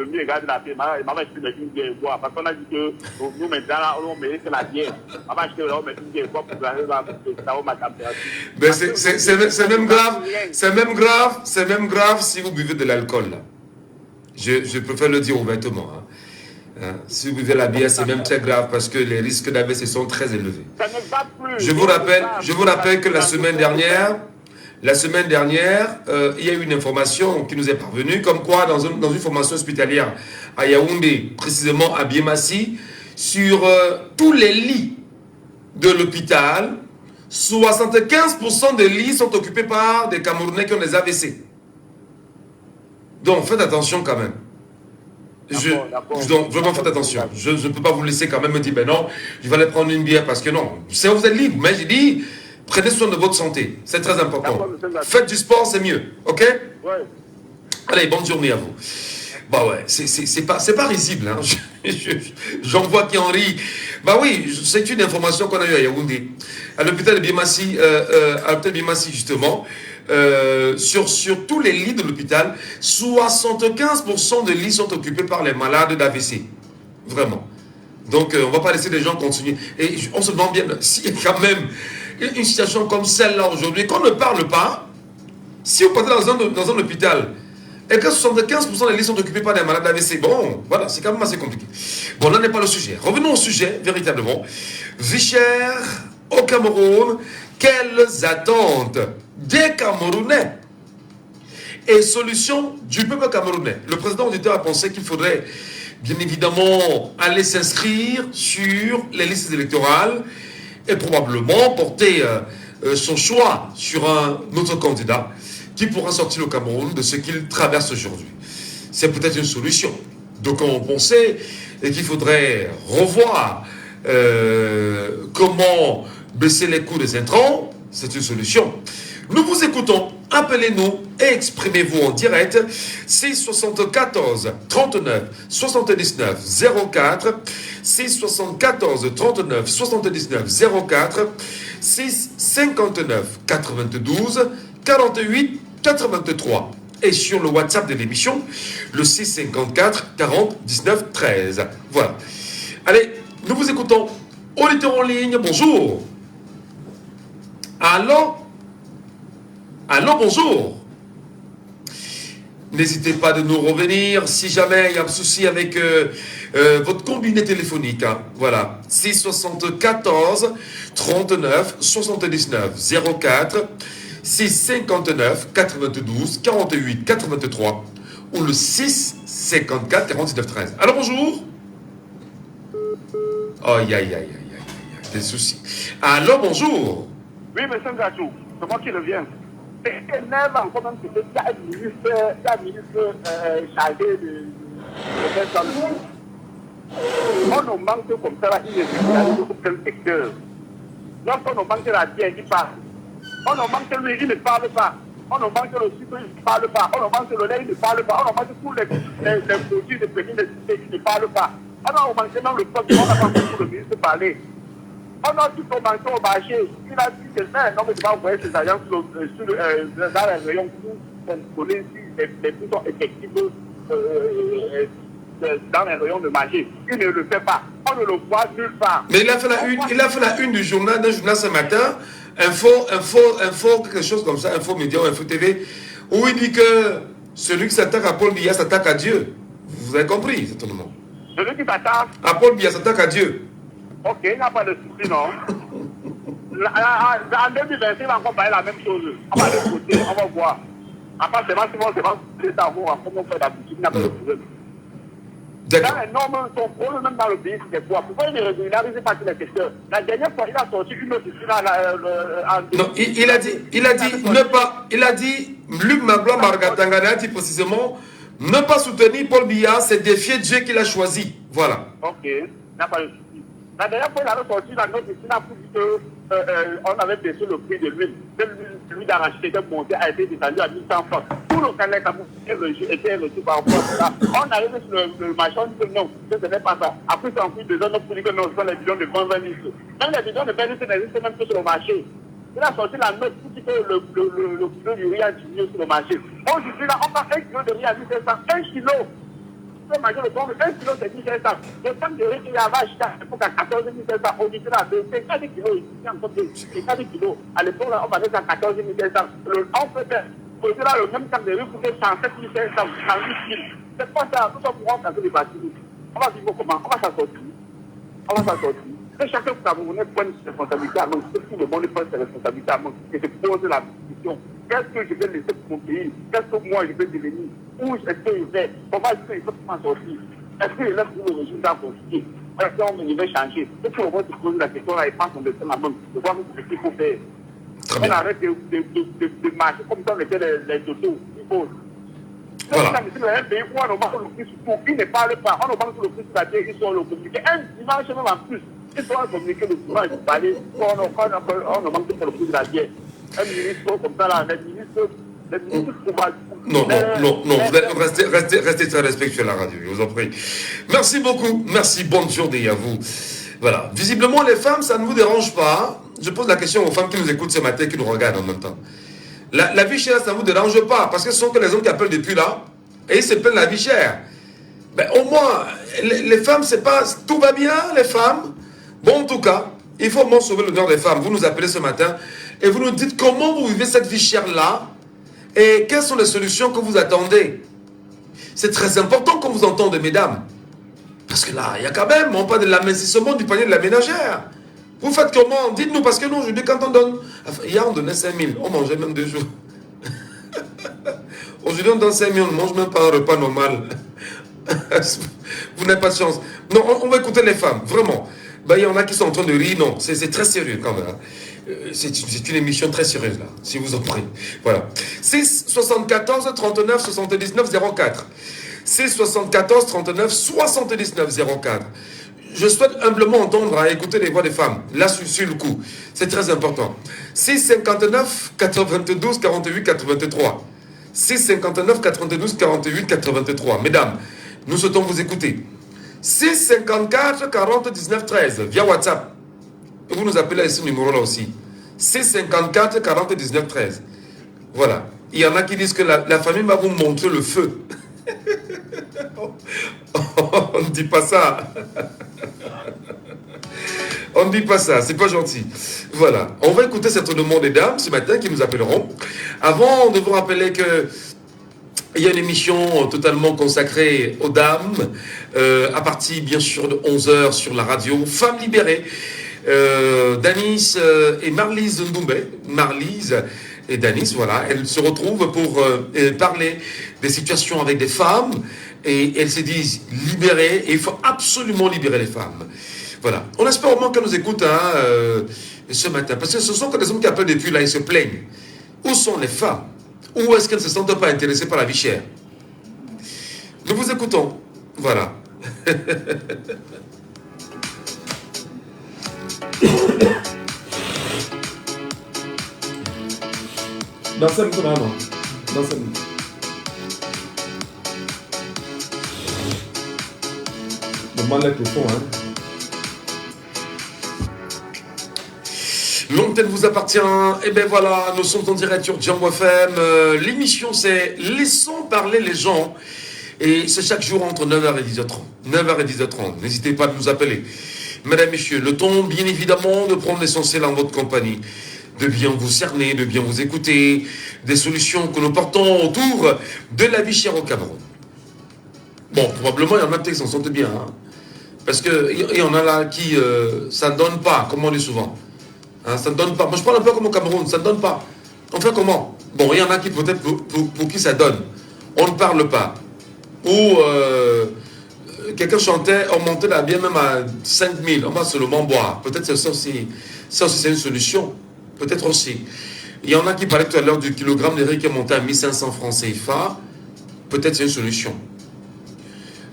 mieux regarder la paix. Maman, je suis une bière boire. Parce qu'on a dit que nous, maintenant, là, on mérite la bière. Maman, je suis là, on met une bière boire pour arriver à ça, on m'a température. Mais c'est même grave si vous buvez de l'alcool, là. Je préfère le dire ouvertement, hein. Si vous buvez la bière, c'est même très grave parce que les risques d'AVC sont très élevés. Je vous rappelle que la semaine dernière, il y a eu une information qui nous est parvenue, comme quoi dans une formation hospitalière à Yaoundé, précisément à Biémassi, sur tous les lits de l'hôpital, 75% des lits sont occupés par des Camerounais qui ont des AVC. Donc faites attention quand même. Donc, vraiment, faites attention. Je ne peux pas vous laisser quand même me dire, ben non, je vais aller prendre une bière parce que non. Vous êtes libre, mais j'ai dit, prenez soin de votre santé. C'est très important. Faites du sport, c'est mieux. OK? Ouais. Allez, bonne journée à vous. Bah ouais, c'est pas risible. Hein. J'en vois qui en rit. Bah oui, c'est une information qu'on a eue à Yaoundé. À l'hôpital de Biémassi, justement. Sur tous les lits de l'hôpital, 75% des lits sont occupés par les malades d'AVC. Vraiment. Donc, on ne va pas laisser les gens continuer. Et on se demande bien, s'il y a quand même une situation comme celle-là aujourd'hui, qu'on ne parle pas, si vous partez dans un hôpital et que 75% des lits sont occupés par des malades d'AVC, bon, voilà, c'est quand même assez compliqué. Bon, là n'est pas le sujet. Revenons au sujet, véritablement. Vie chère au Cameroun, quelles attentes des Camerounais et solutions du peuple camerounais? Le président auditeur a pensé qu'il faudrait bien évidemment aller s'inscrire sur les listes électorales et probablement porter son choix sur un autre candidat qui pourra sortir le Cameroun de ce qu'il traverse aujourd'hui. C'est peut-être une solution. Donc on pensait qu'il faudrait revoir comment baisser les coûts des intrants. C'est une solution. Nous vous écoutons. Appelez-nous et exprimez-vous en direct. 674 39 79 04 674 39 79 04 659 92 48 83 et sur le WhatsApp de l'émission le 654 40 19 13. Voilà. Allez, nous vous écoutons. Auditeur en ligne, bonjour. Allô? Allô, bonjour. N'hésitez pas de nous revenir si jamais il y a un souci avec votre combiné téléphonique. Hein. Voilà. 674 39 79 04 659 92 48 83 ou le 654 49 13. Alors bonjour. Aïe, aïe, aïe, aïe, aïe, des soucis. Alors bonjour. Oui, monsieur Ngachou, c'est moi qui reviens. C'est énervant quand même que il y a un ministre chargé de faire dans le monde. On nous manque comme ça, là, il est dans quel secteur. Lorsqu'on nous manque la bière, il parle. On nous manque lui, il ne parle pas. On nous manque le sucre, il ne parle pas. On nous manque le lait, il ne parle pas. On nous manque tous les produits de petits nécessités, il ne parle pas. On nous manque même le peuple, on n'a pas pu le ministre parler. On a tout commencé au marché. Il a dit que non, mais tu vas envoyer ces agents dans les rayons pour contrôler si les prix sont effectifs dans les rayons de marché. Il ne le fait pas. On ne le voit nulle part. Mais il a fait la une du journal, d'un journal ce matin, info, quelque chose comme ça, info média, info TV, où il dit que celui qui s'attaque à Paul Biya s'attaque à Dieu. Vous avez compris, c'est tout le monde. Celui qui s'attaque à Paul Biya s'attaque à Dieu. Ok, il n'y a pas de souci, non. En 2025, on va encore parler la même chose. On va l'écouter, on va voir. Après, c'est pas les travaux, comment on fait la boutique, il n'y a pas de problème. Dans les normes, son problème, même dans le pays, c'est quoi? Pourquoi il ne régularise pas tous les secteurs? La dernière fois, il a sorti une autre ici. Non, il a dit, Luc Magloire Margatangana a dit précisément, ne pas soutenir Paul Biya, c'est défier Dieu qu'il a choisi. Voilà. Ok, il n'y a pas de souci. La dernière fois, il avait sorti la note ici, pour dire qu'on avait baissé le prix de l'huile. L'huile d'arachide était montée, a été descendue à 1100 francs. Tout le Canada était reçu par rapport à ça. On arrive sur le marché, on dit que non, ce n'est pas ça. Après, c'est en plus de zone pour dire que non, ce sont les bidons de 20 litres. Même les bidons de 20 litres n'existent même plus sur le marché. Il a sorti la note pour dire que le kilo du riz a diminué sur le marché. Aujourd'hui, là, on parle 1 kilo de riz à 1700, 1 kilo. Manger le pommes, 1 kilo c'est 1500. Le temps de riz qu'il y avait acheté à l'époque à 14 500, aujourd'hui là, c'est 4 kilos ici, encore c'est 4 kilos. À l'époque, là, on va dire à 14 500. On peut faire, aujourd'hui là, le même temps de riz coûtait 107 500, 108 000. C'est pas ça, tout ça pour on casser les bâtiments. On va vivre comment? On va s'en sortir. On va s'en sortir. Que chacun Camerounais prenne ses responsabilités à main, que tout le monde prenne ses responsabilités à main, et se pose la question. Qu'est-ce que je vais laisser pour mon pays? Qu'est-ce que moi je vais devenir? Où est-ce que je vais? Comment est-ce qu'il faut m'en sortir? Est-ce qu'il laisse pour le régime compliqué? Est-ce qu'on va changer? Et puis on va se poser la question là et prendre son destin à main, de voir ce qu'il faut faire. On arrête de marcher comme ça avec les autos. Il faut. Voilà. Un pays où on manque le prix sur tout, ils ne parlent pas. On manque le prix sur la terre, ils sont le communiqué. Un dimanche même en plus. Ils sont communiqué le dimanche pour parler. On manque le prix de la terre. Un ministre comme ça, là, les ministres Non, restez très respectueux à la radio, je vous en prie. Merci beaucoup, merci, bonne journée à vous. Voilà, visiblement les femmes, ça ne vous dérange pas. Je pose la question aux femmes qui nous écoutent ce matin, qui nous regardent en même temps. La vie chère, ça ne vous dérange pas, parce que ce sont que les hommes qui appellent depuis là, et ils se plaignent la vie chère. Ben, au moins, les femmes, c'est pas... Tout va bien, les femmes. Bon, en tout cas, Il faut au moins sauver l'honneur des femmes. Vous nous appelez ce matin et vous nous dites comment vous vivez cette vie chère-là et quelles sont les solutions que vous attendez. C'est très important qu'on vous entende, mesdames. Parce que là, il y a quand même, on parle de l'amincissement du panier de la ménagère. Vous faites comment? Dites-nous, parce que nous, aujourd'hui, quand on donne... Enfin, hier, on donnait 5 000. On mangeait même 2 jours. Aujourd'hui, on donne 5 000, on ne mange même pas un repas normal. Vous n'avez pas de chance. Non, on va écouter les femmes, vraiment. Ben, il y en a qui sont en train de rire. Non, c'est très sérieux quand même. C'est une émission très sérieuse, là, si vous en prenez. Voilà. 6 74 39 79 04. 6 74 39 79 04. Je souhaite humblement entendre à écouter les voix des femmes. Là, sur le coup. C'est très important. 6 59 92 48 83. 6 59 92 48 83. Mesdames, nous souhaitons vous écouter. 6 54 40 19 13 via WhatsApp. Vous nous appelez à ce numéro-là aussi. 6 54 40 19 13. Voilà. Il y en a qui disent que la famille va vous montrer le feu. On ne dit pas ça. On ne dit pas ça, c'est pas gentil. Voilà. On va écouter cette demande des dames ce matin qui nous appelleront. Avant de vous rappeler que il y a une émission totalement consacrée aux dames, à partir bien sûr de 11h sur la radio, Femmes libérées. Danis et Marlise Ndoumbe, Marlise et Danis, voilà, elles se retrouvent pour parler des situations avec des femmes et elles se disent libérées et il faut absolument libérer les femmes. Voilà, on espère au moins qu'elles nous écoutent ce matin, parce que ce sont que des hommes qui appellent depuis là, ils se plaignent. Où sont les femmes? Ou est-ce qu'elles ne se sentent pas intéressées par la vie chère? Nous vous écoutons, voilà. Nasema kuna ama. Nasema. Normal le fond, hein. L'antenne vous appartient. Et bien voilà, nous sommes en direct sur Django FM. L'émission c'est Laissons parler les gens. Et c'est chaque jour entre 9h et 10h30. 9h et 10h30. N'hésitez pas à nous appeler. Mesdames, Messieurs, le temps bien évidemment de prendre l'essentiel en votre compagnie. De bien vous cerner, de bien vous écouter. Des solutions que nous portons autour de la vie chère au Cameroun. Bon, probablement il y en a qui s'en sentent bien. Hein, parce qu'il y en a là qui ça ne donne pas, comme on dit souvent. Hein, ça ne donne pas. Moi je parle un peu comme au Cameroun, ça ne donne pas. On fait comment? Bon, il y en a qui peut-être pour qui ça donne. On ne parle pas. Ou quelqu'un chantait, on montait là bien même à 5 000, on va seulement boire. Peut-être ça aussi c'est une solution. Peut-être aussi. Il y en a qui parlaient tout à l'heure du kilogramme de riz qui est monté à 1500 francs CFA. Peut-être c'est une solution.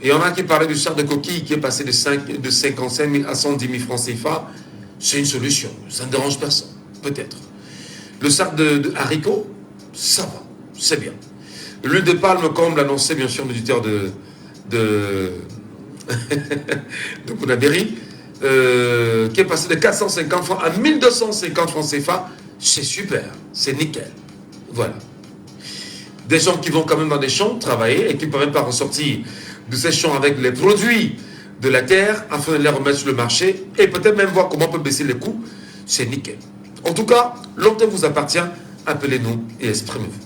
Il y en a qui parlaient du sac de coquilles qui est passé de 55 000 à 110 000 francs CFA. C'est une solution. Ça ne dérange personne. Peut-être. Le sac de haricots, ça va. C'est bien. L'huile de palme, comme l'annonçait bien sûr l'auditeur de Bounabéry, qui est passé de 450 francs à 1250 francs CFA, c'est super, c'est nickel. Voilà. Des gens qui vont quand même dans des champs travailler et qui ne peuvent même pas ressortir de ces champs avec les produits de la terre afin de les remettre sur le marché et peut-être même voir comment on peut baisser les coûts, c'est nickel. En tout cas, l'antenne vous appartient, appelez-nous et exprimez-vous.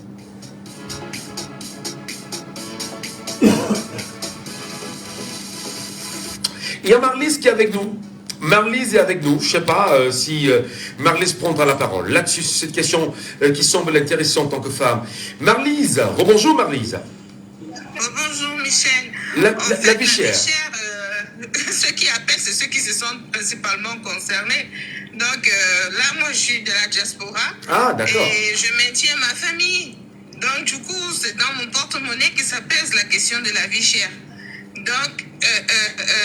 Il y a Marlise qui est avec nous. Marlise est avec nous. Je ne sais pas si Marlise prendra la parole. Là-dessus, c'est cette question qui semble l'intéresser en tant que femme. Marlise, rebonjour Marlise. Bonjour Michel. La vie chère. Ceux qui appellent, c'est ceux qui se sentent principalement concernés. Donc là, moi, je suis de la diaspora. Ah, d'accord. Et je maintiens ma famille. Donc, du coup, c'est dans mon porte-monnaie que ça pèse la question de la vie chère. Donc,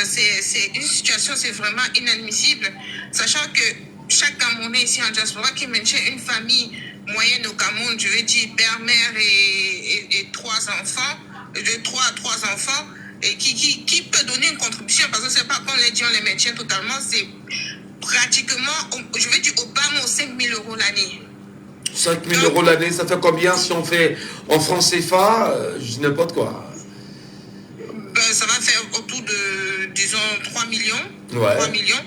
c'est une situation, c'est vraiment inadmissible, sachant que chaque Camerounais ici en diaspora qui maintient une famille moyenne au Cameroun, je veux dire père, mère et 3 enfants, de 3 à 3 enfants, et qui peut donner une contribution, parce que c'est pas qu'on les dit, on les maintient totalement, c'est pratiquement, je veux dire au bas mot, 5 000 € l'année. 5 000 € l'année, ça fait combien si on fait en francs CFA, je dis n'importe quoi. Ça va faire autour de, disons, 3 millions. Ouais. 3 millions,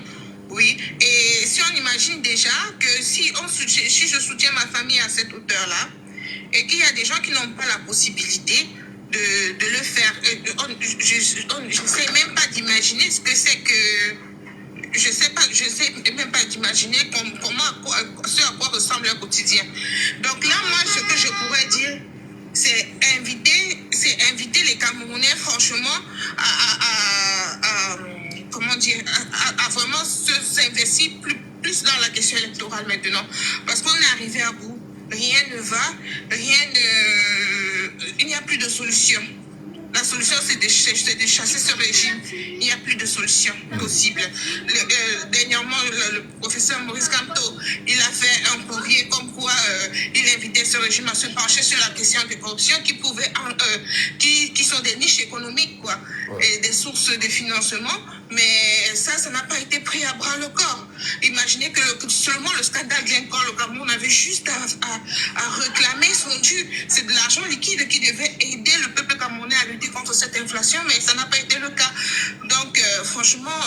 oui. Et si on j'imagine déjà que si je soutiens ma famille à cette hauteur-là, et qu'il y a des gens qui n'ont pas la possibilité de le faire, je ne sais même pas d'imaginer ce que c'est que... Je sais même pas d'imaginer ce à quoi ressemble leur quotidien. Donc là, moi, ce que je pourrais dire, c'est inviter les Camerounais, franchement, à vraiment s'investir plus dans la question électorale maintenant. Parce qu'on est arrivé à bout. Rien ne va, il n'y a plus de solution. La solution, c'est de chasser ce régime. Il n'y a plus de solution possible. Dernièrement, le professeur Maurice Kamto, il a fait un courrier comme quoi il invitait ce régime à se pencher sur la question de corruption qui sont des niches économiques, quoi, et des sources de financement. Mais ça n'a pas été pris à bras le corps. Imaginez que seulement le scandale Glencore, le Cameroun avait juste à réclamer son dû. C'est de l'argent liquide qui devait aider le peuple camerounais à lutter contre cette inflation, mais ça n'a pas été le cas. Donc, franchement,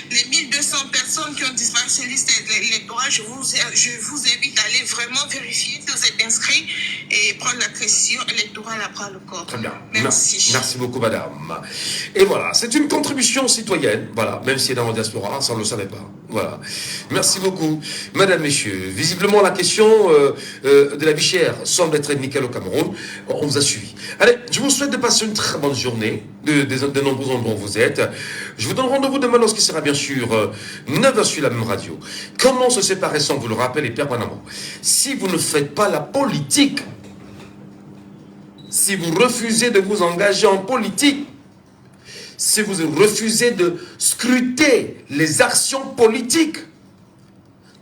les 1200 personnes qui ont disparu sur la liste électorale, je vous invite à aller vraiment vérifier si vous êtes inscrits et prendre la question électorale à bras le corps. Très bien. Merci. Merci beaucoup, madame. Et voilà, c'est une contribution citoyenne, voilà, même si elle est dans la diaspora, ça on ne le savait pas. Voilà. Merci beaucoup. Madame, messieurs, visiblement la question de la vie chère semble être nickel au Cameroun. On vous a suivi. Allez, je vous souhaite de passer une très bonne journée de nombreux endroits où vous êtes. Je vous donne rendez-vous demain lorsqu'il sera bien sûr 9h sur la même radio. Comment se séparer sans vous le rappeler permanemment? Si vous ne faites pas la politique, si vous refusez de vous engager en politique, si vous refusez de scruter les actions politiques,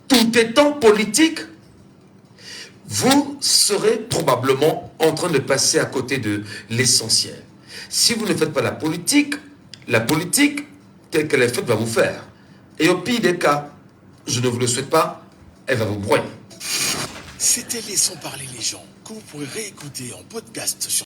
tout étant politique, vous serez probablement en train de passer à côté de l'essentiel. Si vous ne faites pas la politique telle qu'elle est faite va vous faire. Et au pire des cas, je ne vous le souhaite pas, elle va vous broyer. C'était Laissons parler les gens, que vous pourrez réécouter en podcast sur